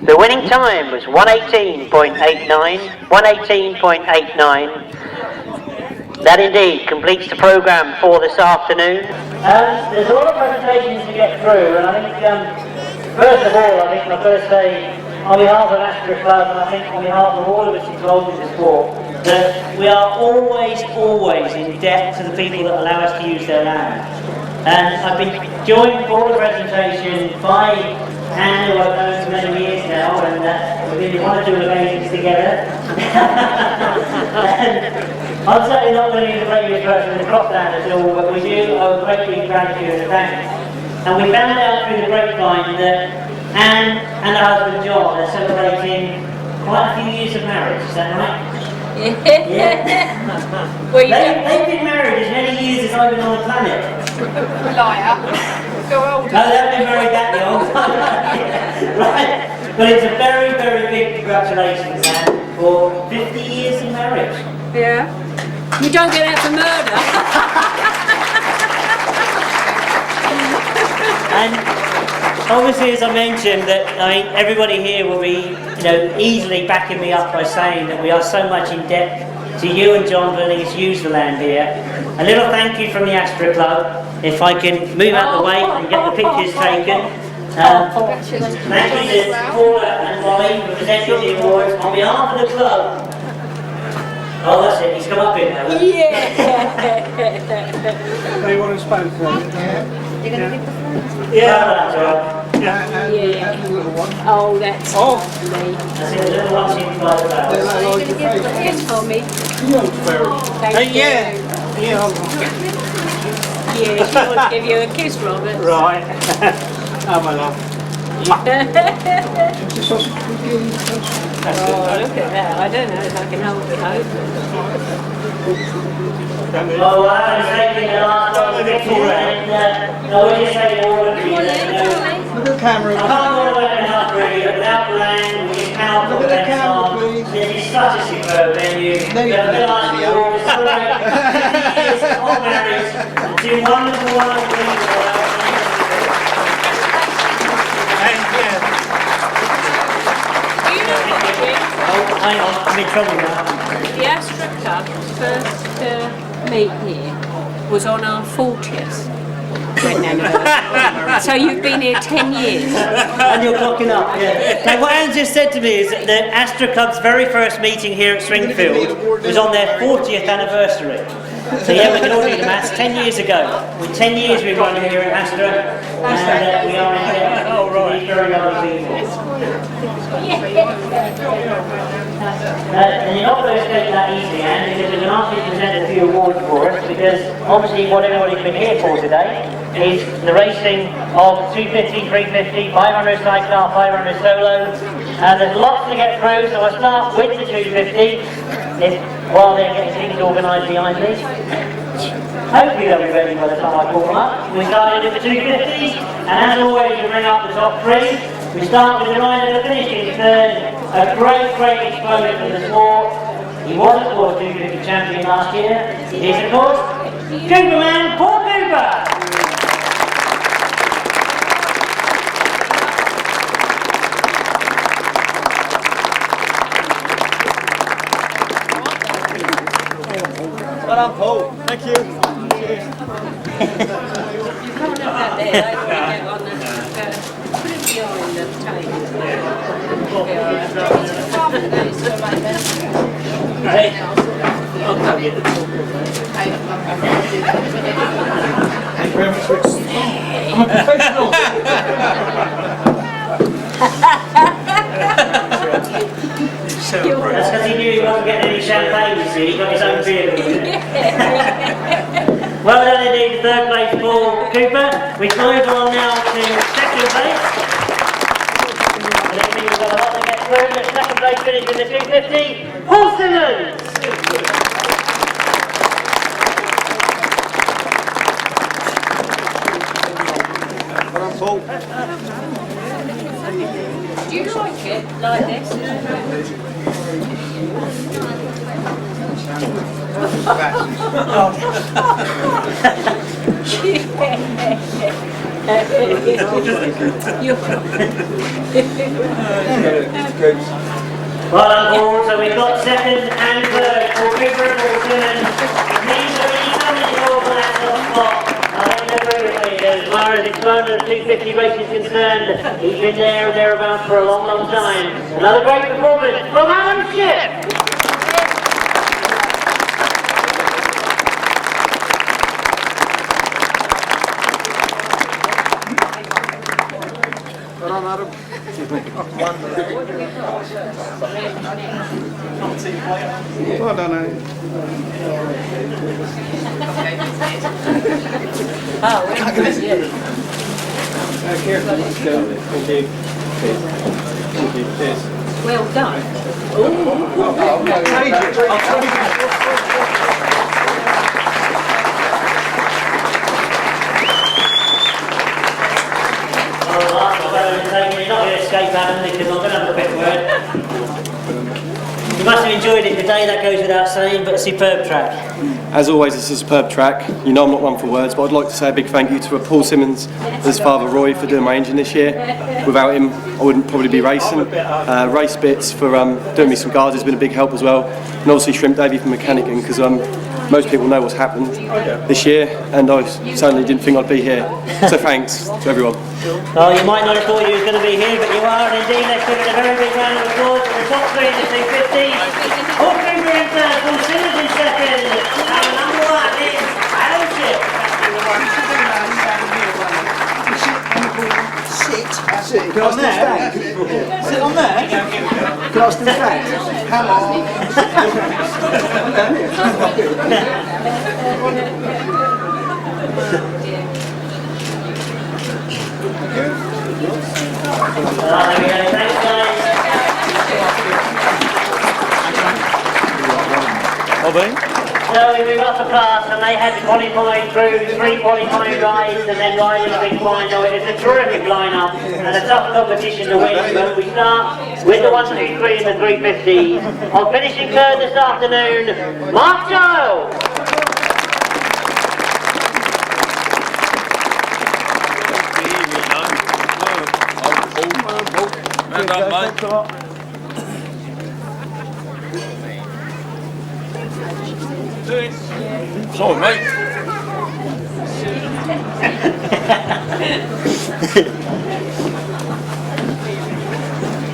The winning time was 1:18.89. 1:18.89. That indeed completes the programme for this afternoon. There's a lot of presentations to get through, and I think, first of all, I think I've got to say, on behalf of Astra Club, and I think on behalf of all of us involved in the sport, that we are always in debt to the people that allow us to use their land. And I've been joined for the presentation by Anne, who I've known for many years now, and we've been one or two occasions together. And I'm certainly not going to be the bravest person in the crossland at all, but we do owe a great deal of gratitude and thanks. And we found out through the grapevine that Anne and her husband John are celebrating quite a few years of marriage, is that right? Yeah. Well, they've been married as many years as I've been on the planet. Liar. Go older. No, they haven't been married that long. Right. But it's a very, very big congratulations, Anne, for 50 years in marriage. Yeah. You don't get out for murder. And obviously, as I mentioned, that everybody here will be, easily backing me up by saying that we are so much in debt to you and John for letting us use the land here. A little thank you from the Astra Club. If I can move out the way and get the pictures taken. Thank you to Paula and Molly for presenting the awards on behalf of the club. Oh, that's it. He's come up in now. Yeah. They want to spoke for it. You're going to give the Yeah, that's right. Yeah, and the little one. Oh, that's lovely. That's it, the little one's inside the barrel. Are you going to give the kiss for me? Thank you. Yeah. Yeah, she wants to give you a kiss, Robert. Right. Oh, my love. Oh, look at that. I don't know if I can hold it open. Well, I was taking the last one of the picture and I would just say all of you that, Look at the camera. I can't go away enough really, but without land, we cannot put Look at the events camera, on. please. This is such a superb venue. No, you But can the last do year, we celebrate 50 years of marriage, two wonderful things. And yeah. Do you know what it is? Oh, hang on, I'm in trouble now. The Astra Club's first meet here was on our 40th anniversary. So you've been here 10 years. And you're clocking up, yeah. Now, what Anne just said to me is that the Astra Club's very first meeting here at Stringfield was on their 40th anniversary. So yeah, we can all do the maths. 10 years ago. With 10 years we've run here at Astra, and we are in debt to these very lovely people. And you're not going to escape that easily, Anne, because we're going to ask you to present a few awards for us, because obviously what everybody's been here for today is the racing of 250, 350, 500 sidecar, 500 solo. There's lots to get through, so I'll start with the 250 while they're getting things organised behind me. Hopefully they'll be ready by the time I call them up. We started with the 250s, and as always we bring up the top three. We start with the rider that finished in third, a great exponent of the sport. He was, of course, 250 champion last year. He is, of course, Cooper man, Paul Cooper. Well done, Paul. Thank you. Cheers. I'm a professional. That's because he knew he wasn't getting any champagne, you see. He got his own beer. Well done indeed, third place Paul Cooper. We move on now to second place. And it means we've got a lot to get through. The second place finished in the 250, Myles Simmons. Well done, Paul. Do you like it like this? Well done, Paul. So we've got second and third for Cooper and Myles Simmons. It means that we need somebody to go for that top spot. I don't agree with me. As far as exponent of 250 race is concerned, he's been there and thereabouts for a long time. Another great performance from Alan Ship. Well done, Adam. Well done, Adam. Well done. You're not going to escape Adam because I'm going to have a quick word. You must have enjoyed it today, that goes without saying, but a superb track. As always, it's a superb track. You know I'm not one for words, but I'd like to say a big thank you to Paul Simmons and his father Roy for doing my engine this year. Without him, I wouldn't probably be racing. Race Bits for doing me some guards has been a big help as well. And obviously Shrimp Davey for mechanicking, because most people know what's happened this year, and I certainly didn't think I'd be here. So thanks to everyone. Well, you might not have thought you were going to be here, but you are, and indeed, let's give it a very big round of applause for the top three in the 250. Paul Cooper in third, Paul Simmons in second, and number one is Alan Ship. Sit. That's it. Can I still stand? Sit on there? Can I still stand? Come on. There we go, thanks guys. So we move up the class, and they had qualified through 3 qualifying rides and then riding a big final. It is a terrific lineup and a tough competition to win, but we start with the 1, 2, 3 and the 350s. On finishing third this afternoon, Mark Giles. Well done, mate. Sorry, mate.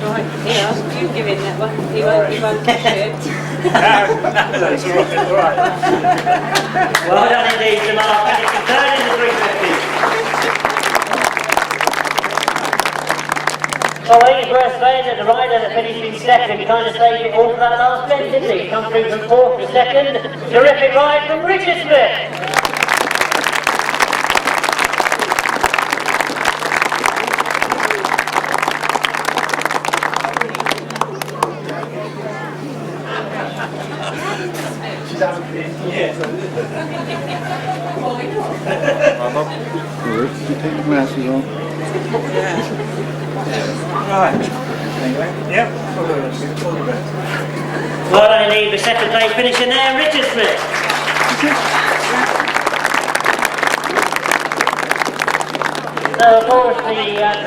Right, here, you give him that one. He won't push it. That's all right. Well done indeed to Mark, finishing third in the 350. Following his worst failure, that the rider that finished in second kind of saved it all for that last bend, didn't he? Come through from fourth to second. Terrific ride from Richard Smith. You take your glasses on. Well done indeed, the second place finishing there, Richard Smith. So of course the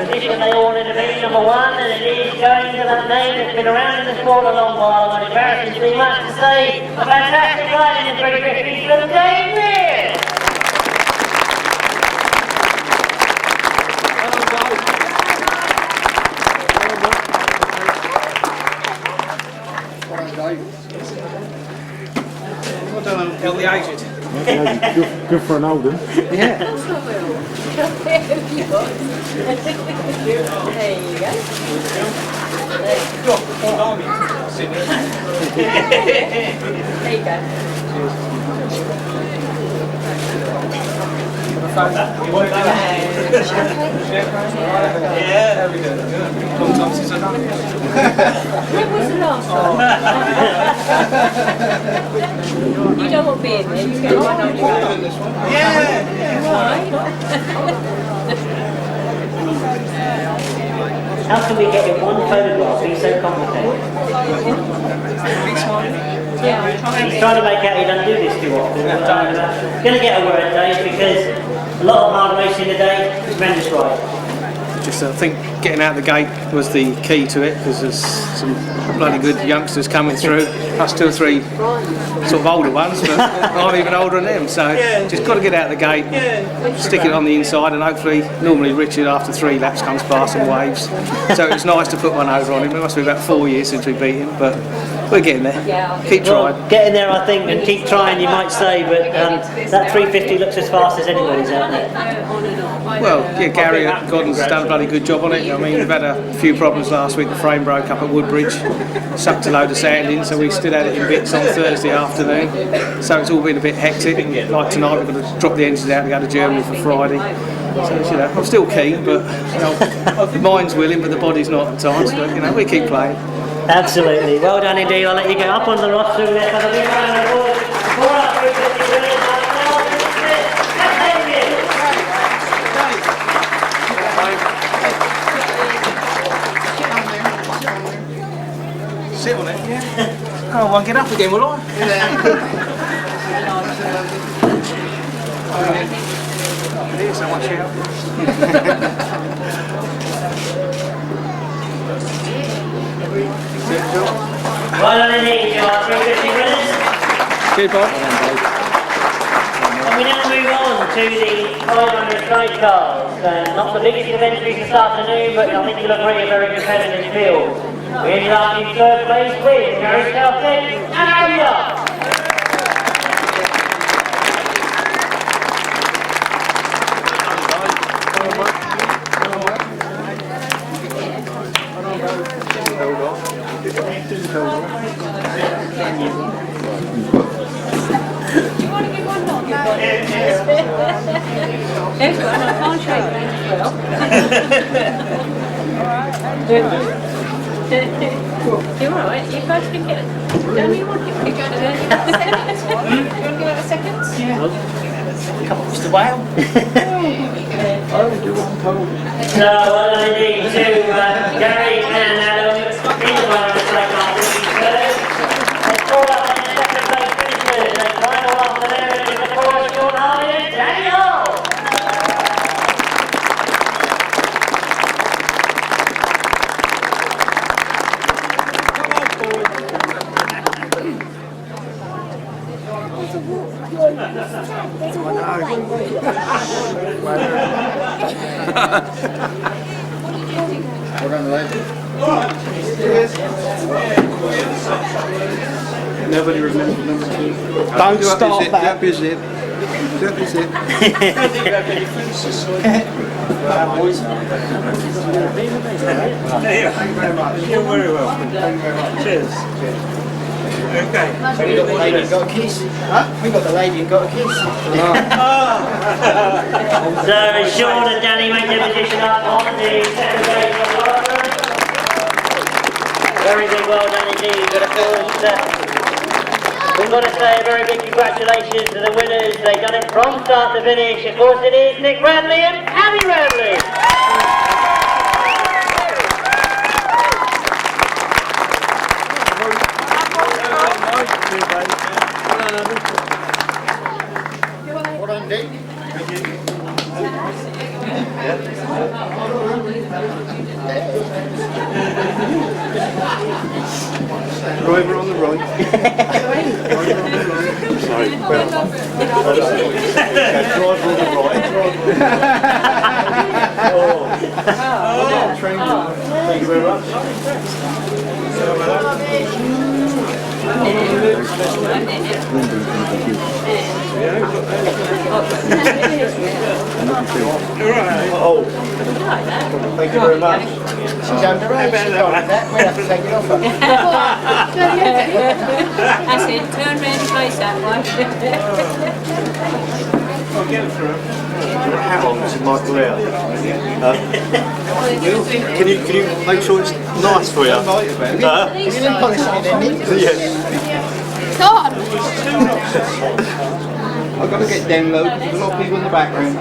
position they all in division number 1, and it is going to that name that's been around in the sport a long while, not embarrassing to be much to say. A fantastic ride in the 350 from Dave Mears. Well done, the aged. Good for an old one. Yeah. There you go. Yeah, there we go. Long time since I've done it. When was the last one? You don't want being there, you go one on your own. How can we get in one photograph be so complicated? He's trying to make out he doesn't do this too often. Going to get a word, Dave, because a lot of hard racing today, tremendous ride. Just I think getting out the gate was the key to it, because there's some bloody good youngsters coming through, plus 2 or 3 sort of older ones, but I'm even older than them, so just got to get out the gate, stick it on the inside, and hopefully, normally Richard after 3 laps comes past and waves, so it was nice to put one over on him. It must be about 4 years since we beat him, but we're getting there. Keep trying. Well, get in there, I think, and keep trying, you might say, but that 350 looks as fast as anybody's out there. Well, yeah, Gary at Gordon's done a bloody good job on it. I mean, we've had a few problems last week. The frame broke up at Woodbridge, sucked a load of sand in, so we still had it in bits on Thursday afternoon. So it's all been a bit hectic. And like tonight, we've got to drop the engines out and go to Germany for Friday. So, you know, I'm still keen, but you know, the mind's willing, but the body's not at times. But you know, we keep playing. Absolutely. Well done indeed. I'll let you go up on the roster there for the big round of applause. For our 350 winners, Sit on it, yeah. Oh, I won't get up again, will I? There's so much help. well done indeed, you are 350 winners. Keep on. And we now move on to the 500 sidecars. Not the biggest of entries this afternoon, but I think you'll agree a very competitive field. We ended up in 3rd place with Gary Southgate and Aria. You're alright, you guys can get it. Don't you want to go to seconds? You want to give it a second? Yeah. Come on, Mr. Whale. So, well done indeed to Gary and Adam in the 500 sidecars. Let's call up on the 2nd place finishers. And final after there is the forward Sean Harley and Danny Hall. Nobody remembers number 2. Don't start that. Don't be zip. Don't be zip. You're very welcome. Thank you very much. Cheers. Okay. We got the lady and got a kiss. Huh? We got the lady and got a kiss. So Sean and Danny make their position up on the 2nd place of the order. Very big well done indeed, but of course we've got to say a very big congratulations to the winners. They've done it from start to finish. Of course it is Nick Radley and Abby Radley. Driver on the right. Sorry. Driver on the right. Thank you very much. Oh, thank you very much. She's underage. We'll have to take it off her. I said, turn round and face that way. Hat on, this is Michael Lear. Can you make sure it's nice for you? You didn't polish it, didn't you? Yes. God! I've got to get down low because there's a lot of people in the background.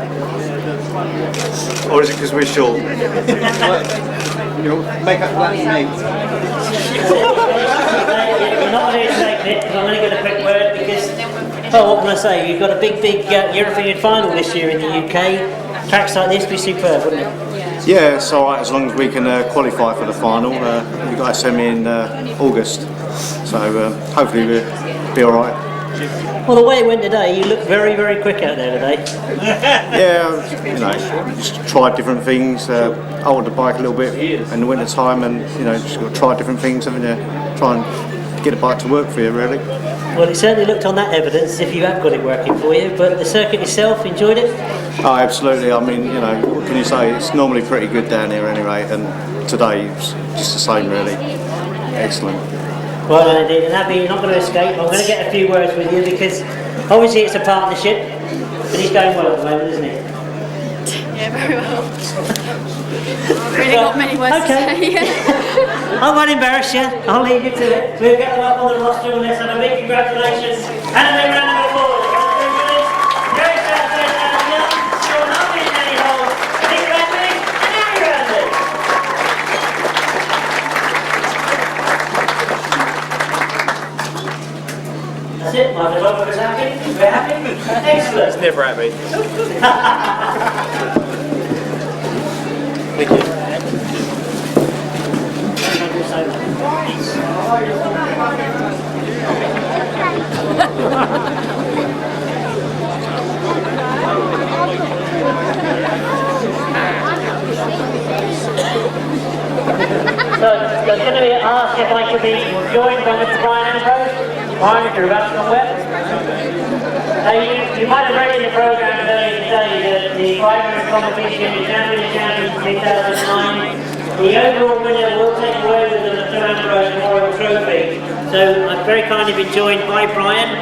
Or is it because we're short? You know, make up that name. We're not going to take it, I'm going to get a quick word because, well, what can I say? You've got a big European final this year in the UK. Tracks like this be superb, wouldn't it? Yeah, it's alright as long as we can qualify for the final. We've got a semi in August, so hopefully we'll be alright. Well, the way it went today, you look very, very quick out there today. Yeah, you know, just tried different things, altered the bike a little bit in the winter time, and you know, just got to try different things, haven't you? Try and get the bike to work for you, really. Well, it certainly looked on that evidence as if you have got it working for you, but the circuit itself, enjoyed it? Oh, absolutely. I mean, you know, what can you say? It's normally pretty good down here anyway, and today it's just the same, really. Excellent. Well done indeed, and Abby, you're not going to escape. I'm going to get a few words with you because obviously it's a partnership, and he's going well at the moment, isn't he? Yeah, very well. I've really got many words to say. I won't embarrass you, I'll leave you to it. We'll get them up on the roster on this, and a big congratulations, and a big round of applause. Great job, Sean Harvey and Danny Hall, Nick Radley and Andy Radley. That's it, my photographer's happy, we're happy, excellent. It's never happy. Thank you. So, I'm going to be asked if I could be joined by Mr. Brian Ambrose. Brian, if you're about to come wet. You might have read in the programme earlier today that the 500 competition is now in the champion 2009. The overall winner will take away with them the Mr. Ambrose Memorial Trophy. So I'm very kindly been joined by Brian.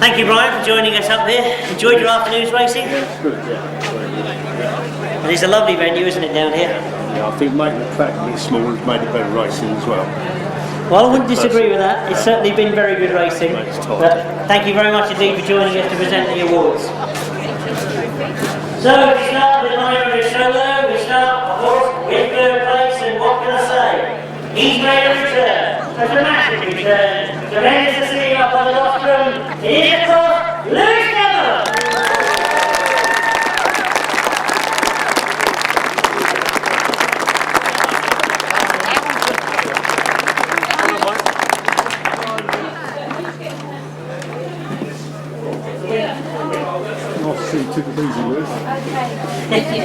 Thank you, Brian, for joining us up here. Enjoyed your afternoon's racing? Good, yeah. And it's a lovely venue, isn't it, down here? Yeah, I think making the track a bit smaller has made it better racing as well. Well, I wouldn't disagree with that. It's certainly been very good racing. But thank you very much indeed for joining us to present the awards. So we start with my solo. We start, of course, with third place, and what can I say? He's made a return, a dramatic return. Tremendous to see him up on the rostrum. It is, of course, Lewis Denham. Nice to see you took it easy, Lewis. Thank you.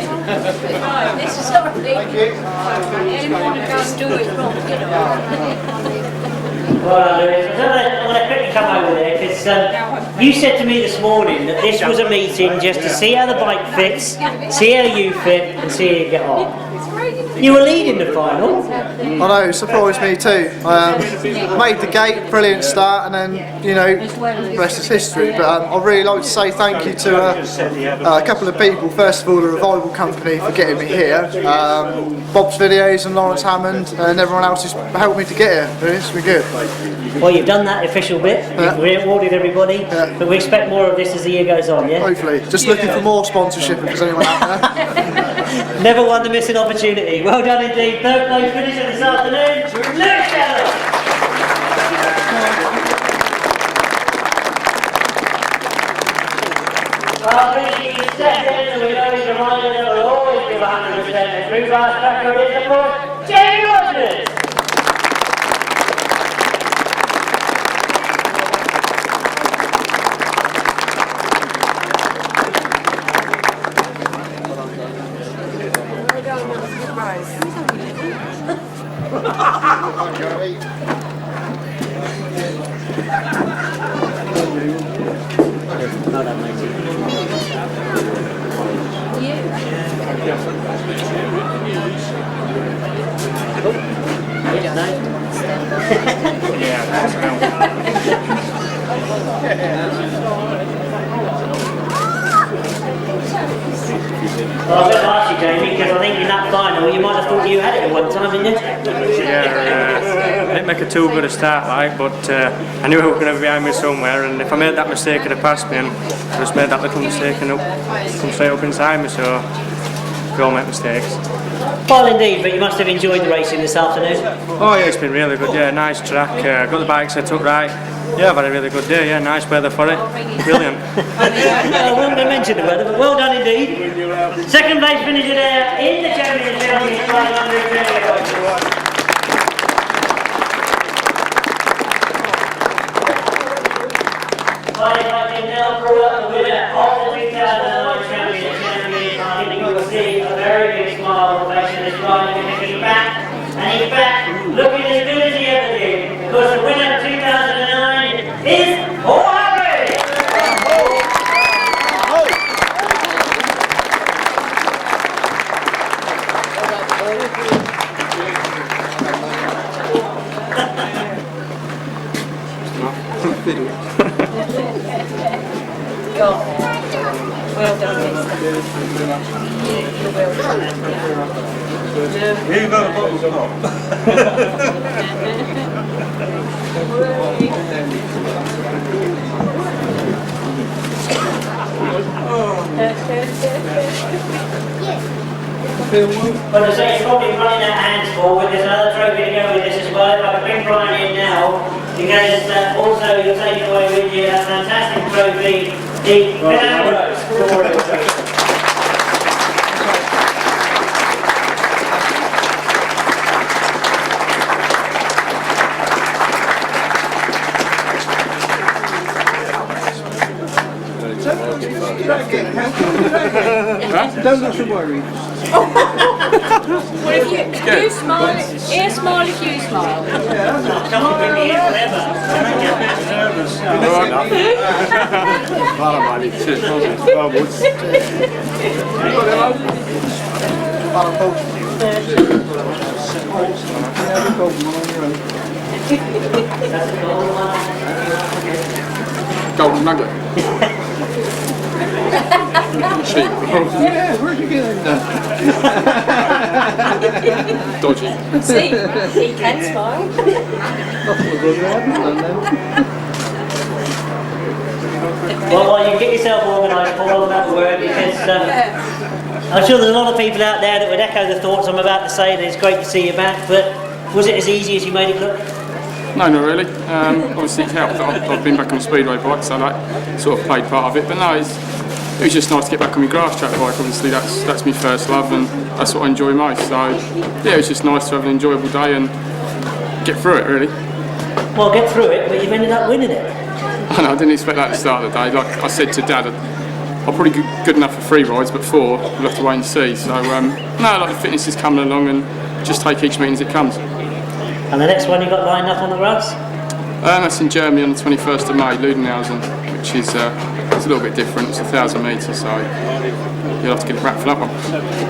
Right, this is already. Thank you. Anyone want to go and do it wrong, you know. Well, Lewis, I'm going to quickly come over there because you said to me this morning that this was a meeting just to see how the bike fits, see how you fit, and see how you get on. You were leading the final. I know, it surprised me too. Made the gate, brilliant start, and then, you know, the rest is history. But I'd really like to say thank you to a couple of people. First of all, the Revival Company for getting me here. Bob's Videos and Lawrence Hammond, and everyone else who's helped me to get here. It's been good. Well, you've done that official bit. You've rewarded everybody, but we expect more of this as the year goes on, yeah? Hopefully. Just looking for more sponsorship if there's anyone out there. Never one to miss an opportunity. Well done indeed. Third place finisher this afternoon, Lewis Denham. Well, Richie is second, and we know he's a rider that will always give 100%. The true Grasstracker is, of course, Jamie Rodgers. Well done, matey. Well, I was going to ask you, Jamie, because I think in that final you might have thought you had it at one time, didn't you? Yeah, I didn't make a too good a start, like, but I knew it was going to be behind me somewhere, and if I made that mistake, it'd have passed me, and I just made that little mistake and come straight up inside me, so we all make mistakes. Well, indeed, but you must have enjoyed the racing this afternoon. Oh yeah, it's been really good, yeah, nice track, got the bike set up right. Yeah, I've had a really good day, yeah, nice weather for it, brilliant. Well, we haven't mentioned the weather, but well done indeed. Second place finisher there in the Championship Championship by I can now call up the winner of the 2009 Championship Championship. I think you will see a very big smile on the face of this rider because he's back, and he's back looking as good as he ever did. Because the winner of 2009 is O'Harry! Well done, You got a bottle of Well, as I say, it's probably running out hands forward. There's another trophy to go with this as well. If I can bring Brian in now, because also you're taking away with you a fantastic trophy, the Canberra trophy. Don't look so worried. Well, if you smile, he'll smile if you smile. Come on, bring me here forever. Golden nugget. Cheap. Yeah, where'd you get that? Dodgy. See, he can smile. Well, while you get yourself organised, Paul, that will work, because I'm sure there's a lot of people out there that would echo the thoughts I'm about to say, that it's great to see you back, but was it as easy as you made it look? No, not really. Obviously it helped that I've been back on a speedway bike, so that sort of played part of it. But no, it was just nice to get back on my Grasstrack bike. Obviously that's my first love, and that's what I enjoy most. So yeah, it was just nice to have an enjoyable day and get through it, really. Well, get through it, but you've ended up winning it. I know, I didn't expect that at the start of the day. Like I said to Dad, I'll probably be good enough for 3 rides, but 4 we'll have to wait and see. So no, like the fitness is coming along, and just take each meeting as it comes. And the next one you got lined up on the grass? That's in Germany on the 21st of May, Ludenhausen, which is it's a little bit different. It's 1,000 metres, so you'll have to get a wrap for that one.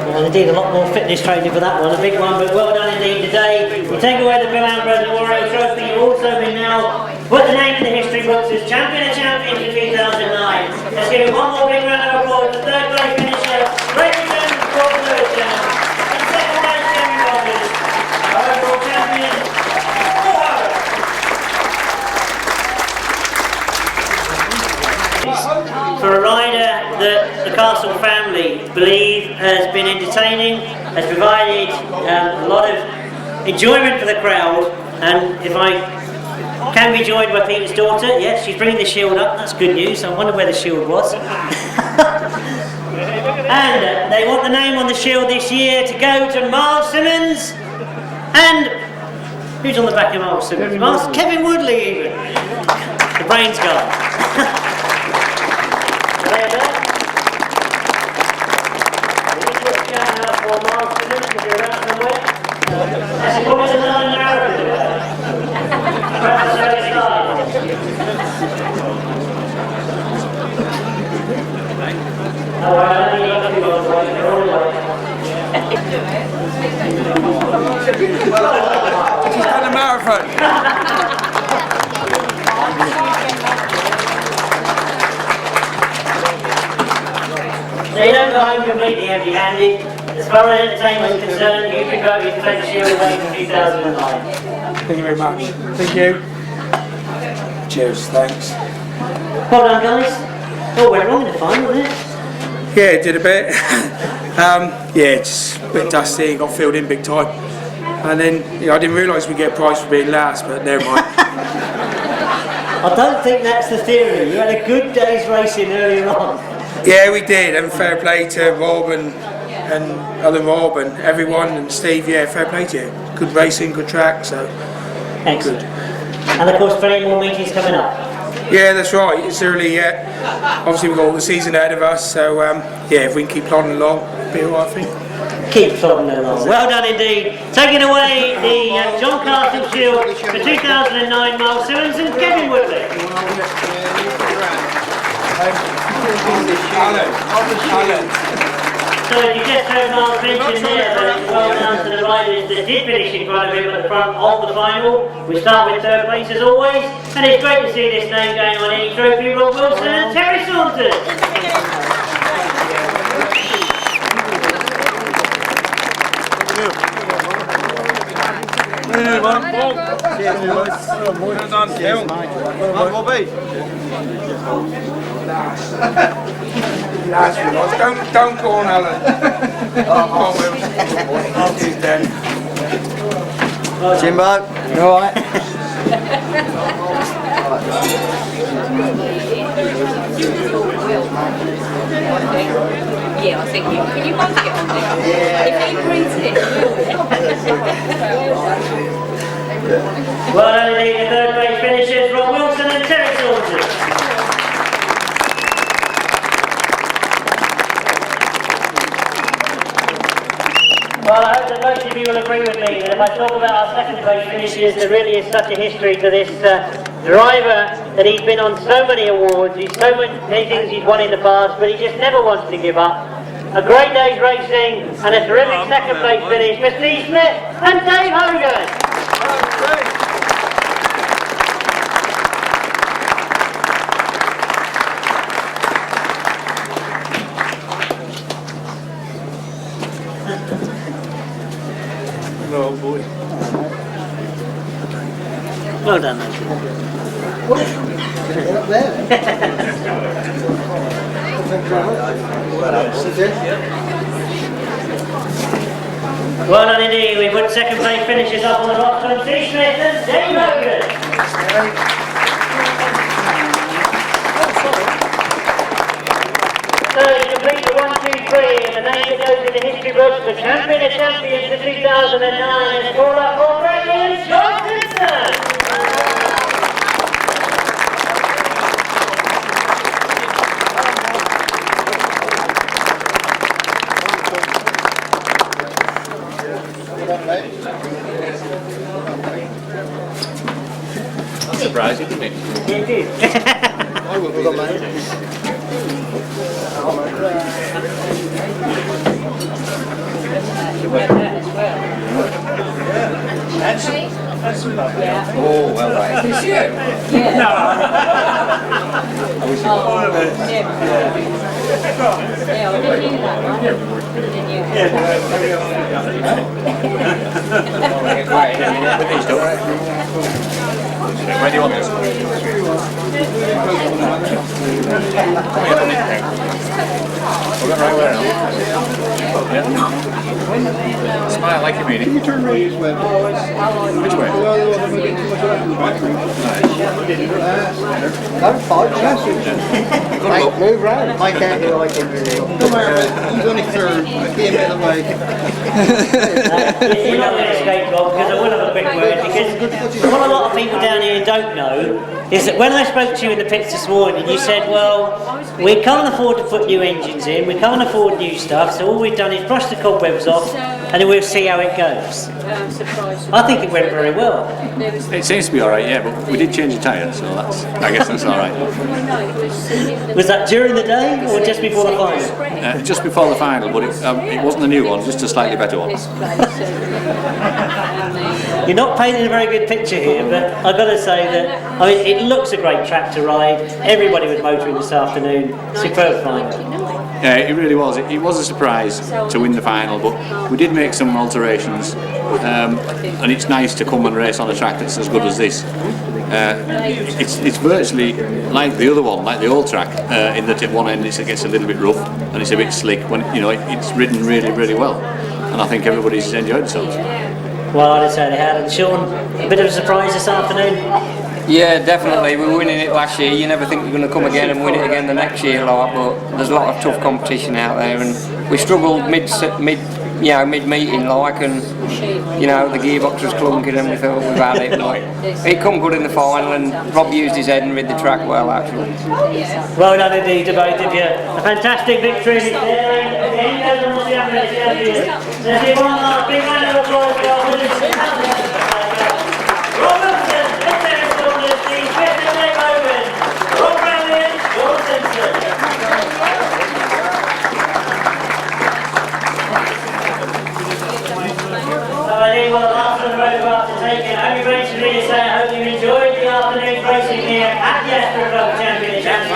Well, indeed, a lot more fitness training for that one, a big one, but well done indeed today. You take away the Bill Ambrose Memorial Trophy. You've also been now put the name in the history books as Champion of Champions in 2009. Let's give him one more big round of applause for third place finisher, Lewis Denham, and second place, Jamie Rodgers. Our overall champion, for a rider that the Castle family believe has been entertaining, has provided a lot of enjoyment for the crowd, and if I can be joined by Peter's daughter. Yes, she's bringing the shield up. That's good news. I wonder where the shield was. And they want the name on the shield this year to go to Myles Simmons. And who's on the back of Myles Simmons? Kevin Woodley, even. The brains guy. She's done a marathon. So you don't go home completely empty-handed. As far as entertainment is concerned, you can go to take the shield away from 2009. Thank you very much. Thank you. Cheers, thanks. Well done, guys. Oh, we're wrong in the final, wasn't it? Yeah, did a bit. Yeah, just a bit dusty, got filled in big time. And then I didn't realise we'd get a prize for being last, but never mind. I don't think that's the theory. You had a good day's racing earlier on. Yeah, we did, and fair play to Rob and other Rob and everyone and Steve. Yeah, fair play to you. Good racing, good track, so excellent. Good. And of course, plenty more meetings coming up. Yeah, that's right. It's early yet. Obviously, we've got all the season ahead of us, so yeah, if we can keep plodding along, it'll be alright, I think. Keep plodding along. Well done indeed. Taking away the John Castle Shield for 2009, Myles Simmons and Kevin Woodley. So you just heard Myles mention there that it's well down to the riders that did finish in front of him at the front of the final. We start with third place as always, and it's great to see this name going on any trophy. Rob Wilson and Terry Saunders. Don't go on, Alan. Oh, he's dead. Jimbo, you alright? Yeah, I think you can you both get on there? If he brings it. Well done indeed, the third place finishers, Rob Wilson and Terry Saunders. Well, I hope that most of you will agree with me that if I talk about our second place finishers, there really is such a history to this driver, that he's been on so many awards, he's so many things he's won in the past, but he just never wants to give up. A great day's racing and a terrific second place finish for Steve Smith and Dave Hogan. Oh boy. Well done, mate. Well done indeed. We put second place finishes up on the box from Steve Smith and Dave Hogan. So to complete the 1, 2, 3, and the name that goes in the history books, the champion of champions for 2009 is called up for Brendan Johnson. Surprising, isn't it? It is. Oh, well, right. This year? Yeah. No. Yeah, I didn't hear that one. Didn't you? Yeah. Where do you want this? Right where now? Yeah. Smile like you mean it. Can you turn right this way? Which way? Mike, move round. Mike can't do like it. Come here, he's only third. Be a bit away. You're not going to escape, Rob, because I will have a quick word, because what a lot of people down here don't know is that when I spoke to you in the pits this morning, you said, well, we can't afford to put new engines in, we can't afford new stuff, so all we've done is brush the cobwebs off and then we'll see how it goes. I think it went very well. It seems to be alright, yeah, but we did change the tyre, so I guess that's alright. Was that during the day or just before the final? Just before the final, but it wasn't a new one, just a slightly better one. You're not painting a very good picture here, but I've got to say that it looks a great track to ride. Everybody was motoring this afternoon. Superb final. Yeah, it really was. It was a surprise to win the final, but we did make some alterations, and it's nice to come and race on a track that's as good as this. It's virtually like the other one, like the old track, in that at one end it gets a little bit rough and it's a bit slick. When it's ridden really, really well, and I think everybody's enjoyed themselves. Well, I'd say they had. And Sean, a bit of a surprise this afternoon? Yeah, definitely. We were winning it last year. You never think you're going to come again and win it again the next year, like, but there's a lot of tough competition out there, and we struggled mid-meeting, like, and the gearbox was clunking, and we thought we've had it. Like, it come good in the final, and Rob used his head and rid the track well, actually. Well done indeed to both of you. A fantastic victory. Let's give one last big round of applause for our winners. Well, the last one we're about to take it. Only race for me to say I hope you enjoyed the afternoon's racing here at the Astra Club Championships.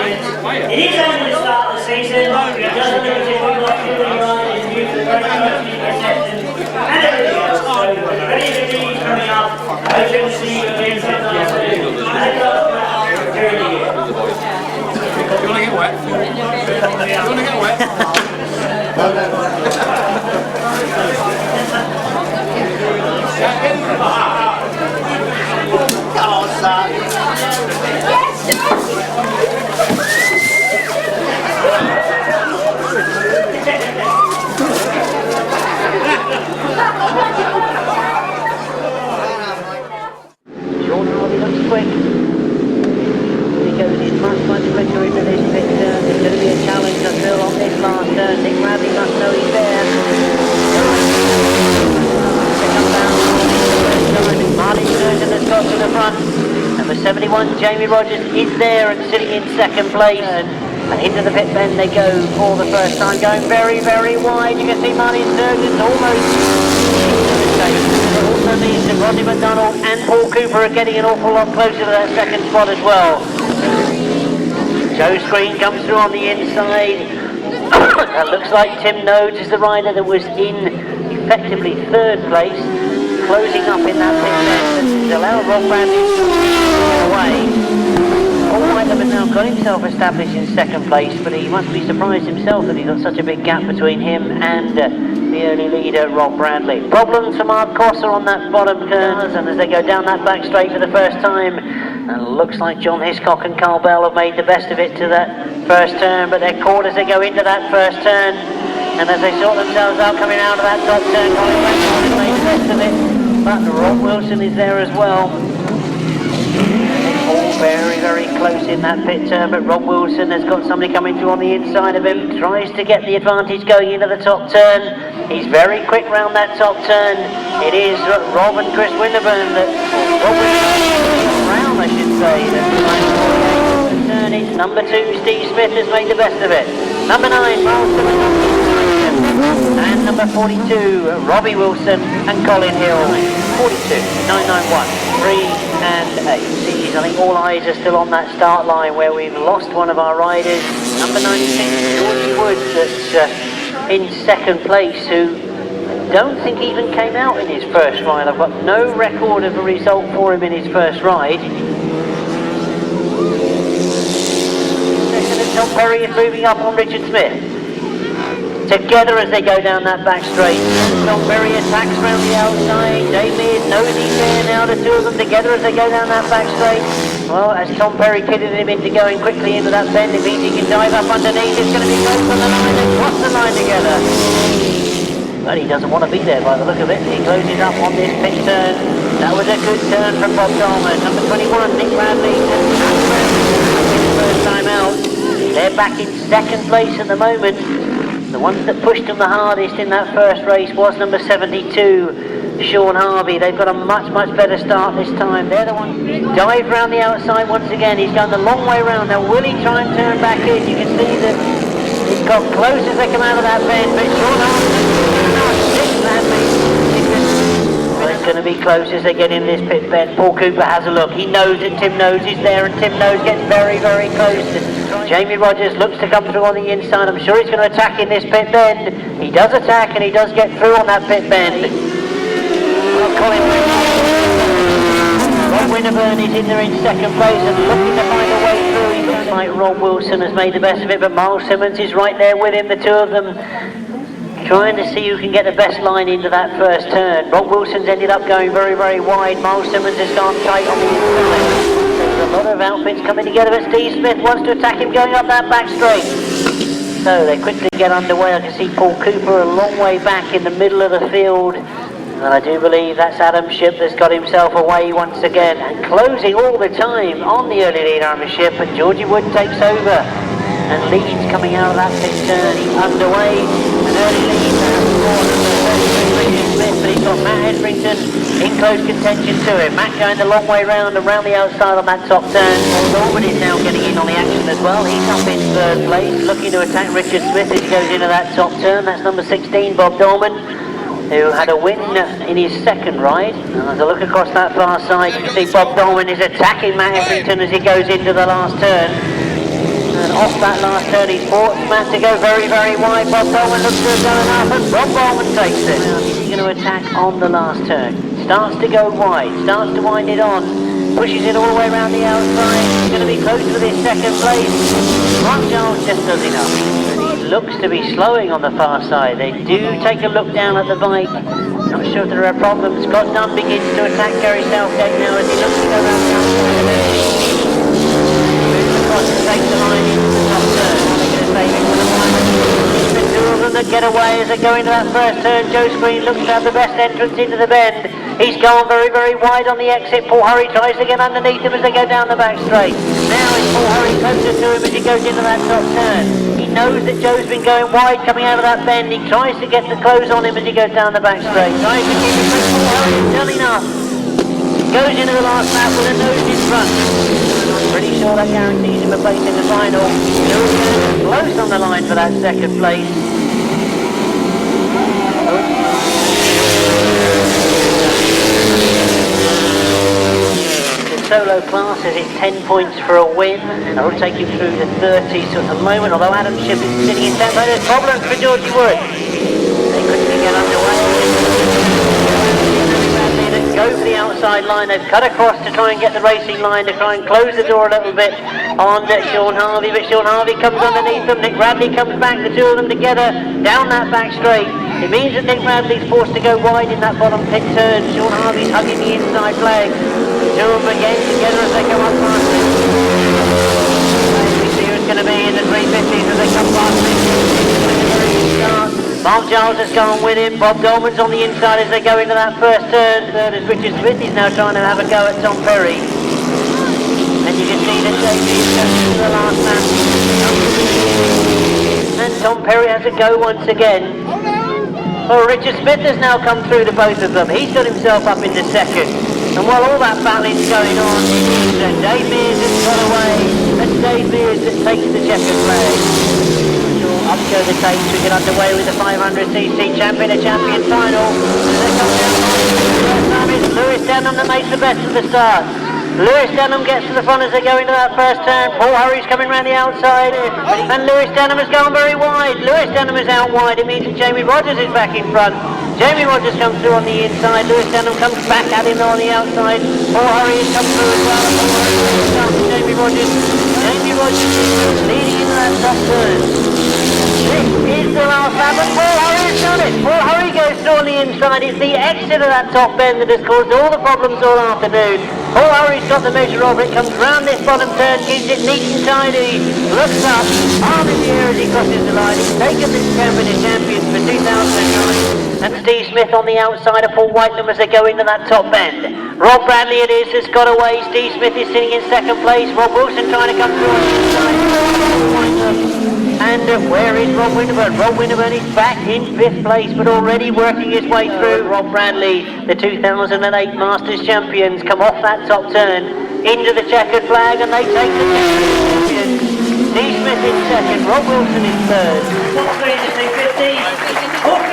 It is only the start of the season. It doesn't look as if we've got too many riders due to the very much reception and everything else. So ready for these coming up. Hoping to see you again sometime soon. And during the year. You want to get wet? You want to get wet? Come on, son. Jordan Robbie looks quick. He goes in much quicker into this pit turn. It's going to be a challenge, I feel, on this last turn. Nick Radley must know he's there. Marley Sturgeon has got to the front. Number 71, Jamie Rodgers, is there and sitting in second place. And into the pit bend they go for the first time, going very, very wide. You can see Marley Sturgeon's almost. It also means that Rodney McDonald and Paul Cooper are getting an awful lot closer to that second spot as well. Joe Screen comes through on the inside. It looks like Tim Nobes is the rider that was in effectively third place. Closing up in that pit lane to allow Rob Bradley to get away. Paul Whitelam has now got himself established in second place, but he must be surprised himself that he's got such a big gap between him and the early leader, Rob Bradley. Problems for Mark Crosser on that bottom turn, and as they go down that back straight for the first time, and it looks like John Hiscock and Carl Bell have made the best of it to that first turn, but they're caught as they go into that first turn. And as they sort themselves out coming out of that top turn, Colin Blackbourn has made the best of it. But Rob Wilson is there as well. All very, very close in that pit turn, but Rob Wilson has got somebody coming through on the inside of him. Tries to get the advantage going into the top turn. He's very quick round that top turn. It is Rob and Chris Winterburn that, round I should say, that turn. It's number 2, Steve Smith has made the best of it. Number 9, Myles Simmons. And number 42, Robbie Wilson and Colin Hill. 42, 991, 3 and 8. These, I think all eyes are still on that start line where we've lost one of our riders. Number 96, Georgie Woods, that's in second place, who don't think even came out in his first ride. I've got no record of a result for him in his first ride. Tom Perry is moving up on Richard Smith. Together as they go down that back straight. Tom Perry attacks round the outside. Dave Mears knows he's there now. The two of them together as they go down that back straight. Well, as Tom Perry kidded him into going quickly into that bend, it means he can dive up underneath. It's going to be close on the line. They cross the line together. But he doesn't want to be there by the look of it. He closes up on this pitch turn. That was a good turn from Bob Dolman. Number 21, Nick Bradley. First time out. They're back in second place at the moment. The ones that pushed them the hardest in that first race was number 72, Sean Harvey. They've got a much better start this time. They're the ones who dive round the outside once again. He's gone the long way round. Now will he try and turn back in? You can see that he's got close as they come out of that bend, but Sean Harvey, it's going to be close as they get in this pit bend. Paul Cooper has a look. He knows that Tim Nose is there, and Tim Nose gets very close. Jamie Rodgers looks to come through on the inside. I'm sure he's going to attack in this pit bend. He does attack, and he does get through on that pit bend. Colin Rob Winterburn is in there in second place and looking to find a way through. He looks like Rob Wilson has made the best of it, but Myles Simmons is right there with him, the two of them trying to see who can get the best line into that first turn. Rob Wilson's ended up going very wide. Myles Simmons has gone tight on the inside. There's a lot of outfits coming together, but Steve Smith wants to attack him going up that back straight. So they quickly get underway. I can see Paul Cooper a long way back in the middle of the field. And I do believe that's Adam Shipp that's got himself away once again. And closing all the time on the early lead on the Shipp, and Georgie Wood takes over. And leads coming out of that pit turn. He's underway. An early lead Smith, but he's got Matt Etherington in close contention to him. Matt going the long way round and round the outside on that top turn. Norman is now getting in on the action as well. He's up in third place, looking to attack Richard Smith as he goes into that top turn. That's number 16, Bob Dolman, who had a win in his second ride. And as I look across that far side, you can see Bob Dolman is attacking Matt Etherington as he goes into the last turn. And off that last turn, he's forced Matt to go very wide. Bob Dolman looks to have done enough, and Bob Dolman takes it. Now, is he going to attack on the last turn? Starts to go wide, starts to wind it on, pushes it all the way around the outside. He's going to be close to his second place. Giles just does enough. And he looks to be slowing on the far side. They do take a look down at the bike. Not sure if there are problems. Scott Dunn begins to attack Gary Southgate now as he looks to go around the outside. Takes the line into the top turn. They're going to save it for the final. The two of them that get away as they go into that first turn. Joe Screen looks to have the best entrance into the bend. He's gone very wide on the exit. Paul Hurry tries to get underneath him as they go down the back straight. Now is Paul Hurry closer to him as he goes into that top turn. He knows that Joe's been going wide coming out of that bend. He tries to get the close on him as he goes down the back straight. Tries to keep it close. Paul Hurry is done enough. Goes into the last lap with a nose in front. Pretty sure that guarantees him a place in the final. Close on the line for that second place. The solo classes, it's 10 points for a win, and I'll take you through the 30s at the moment, although Adam Shipp is sitting in stand by. There's problems for Georgie Wood. They quickly get underway. Go for the outside line. They've cut across to try and get the racing line, to try and close the door a little bit on Sean Harvey, but Sean Harvey comes underneath them. Nick Bradley comes back, the two of them together down that back straight. It means that Nick Bradley's forced to go wide in that bottom pit turn. Sean Harvey's hugging the inside flag. The two of them again together as they come up past it. We see who's going to be in the 350s as they come past it. Mark Giles has gone with him. Bob Dolman's on the inside as they go into that first turn. Third is Richard Smith. He's now trying to have a go at Tom Perry. And you can see that JP is going to the last lap. And Tom Perry has a go once again. Well, Richard Smith has now come through to both of them. He's got himself up into second. And while all that battling's going on, it is Dave Mears has got away. And Dave Mears that takes the checkered flag. Up go the tapes to get underway with the 500cc champion, a champion final. They come down the first time it's Lewis Denham that makes the best of the start. Lewis Denham gets to the front as they go into that first turn. Paul Hurry's coming around the outside, and Lewis Denham has gone very wide. Lewis Denham is out wide. It means that Jamie Rodgers is back in front. Jamie Rodgers comes through on the inside. Lewis Denham comes back at him on the outside. Paul Hurry has come through as well. Jamie Rodgers. Jamie Rodgers leading into that top turn. This is the last lap, and Paul Hurry has done it. Paul Hurry goes through on the inside. It's the exit of that top bend that has caused all the problems all afternoon. Paul Hurry's got the measure of it, comes round this bottom turn, keeps it neat and tidy, looks up, arm in the air as he crosses the line. He's taken this Championship champions for 2009. And Steve Smith on the outside of Paul Whitelam as they go into that top bend. Rob Bradley it is that's got away. Steve Smith is sitting in second place. Rob Wilson trying to come through on the inside. And where is Rob Winterburn? Rob Winterburn is back in 5th place, but already working his way through. Rob Bradley, the 2008 Masters champions, come off that top turn into the checkered flag, and they take the champions. Steve Smith in second, Rob Wilson in third. 250.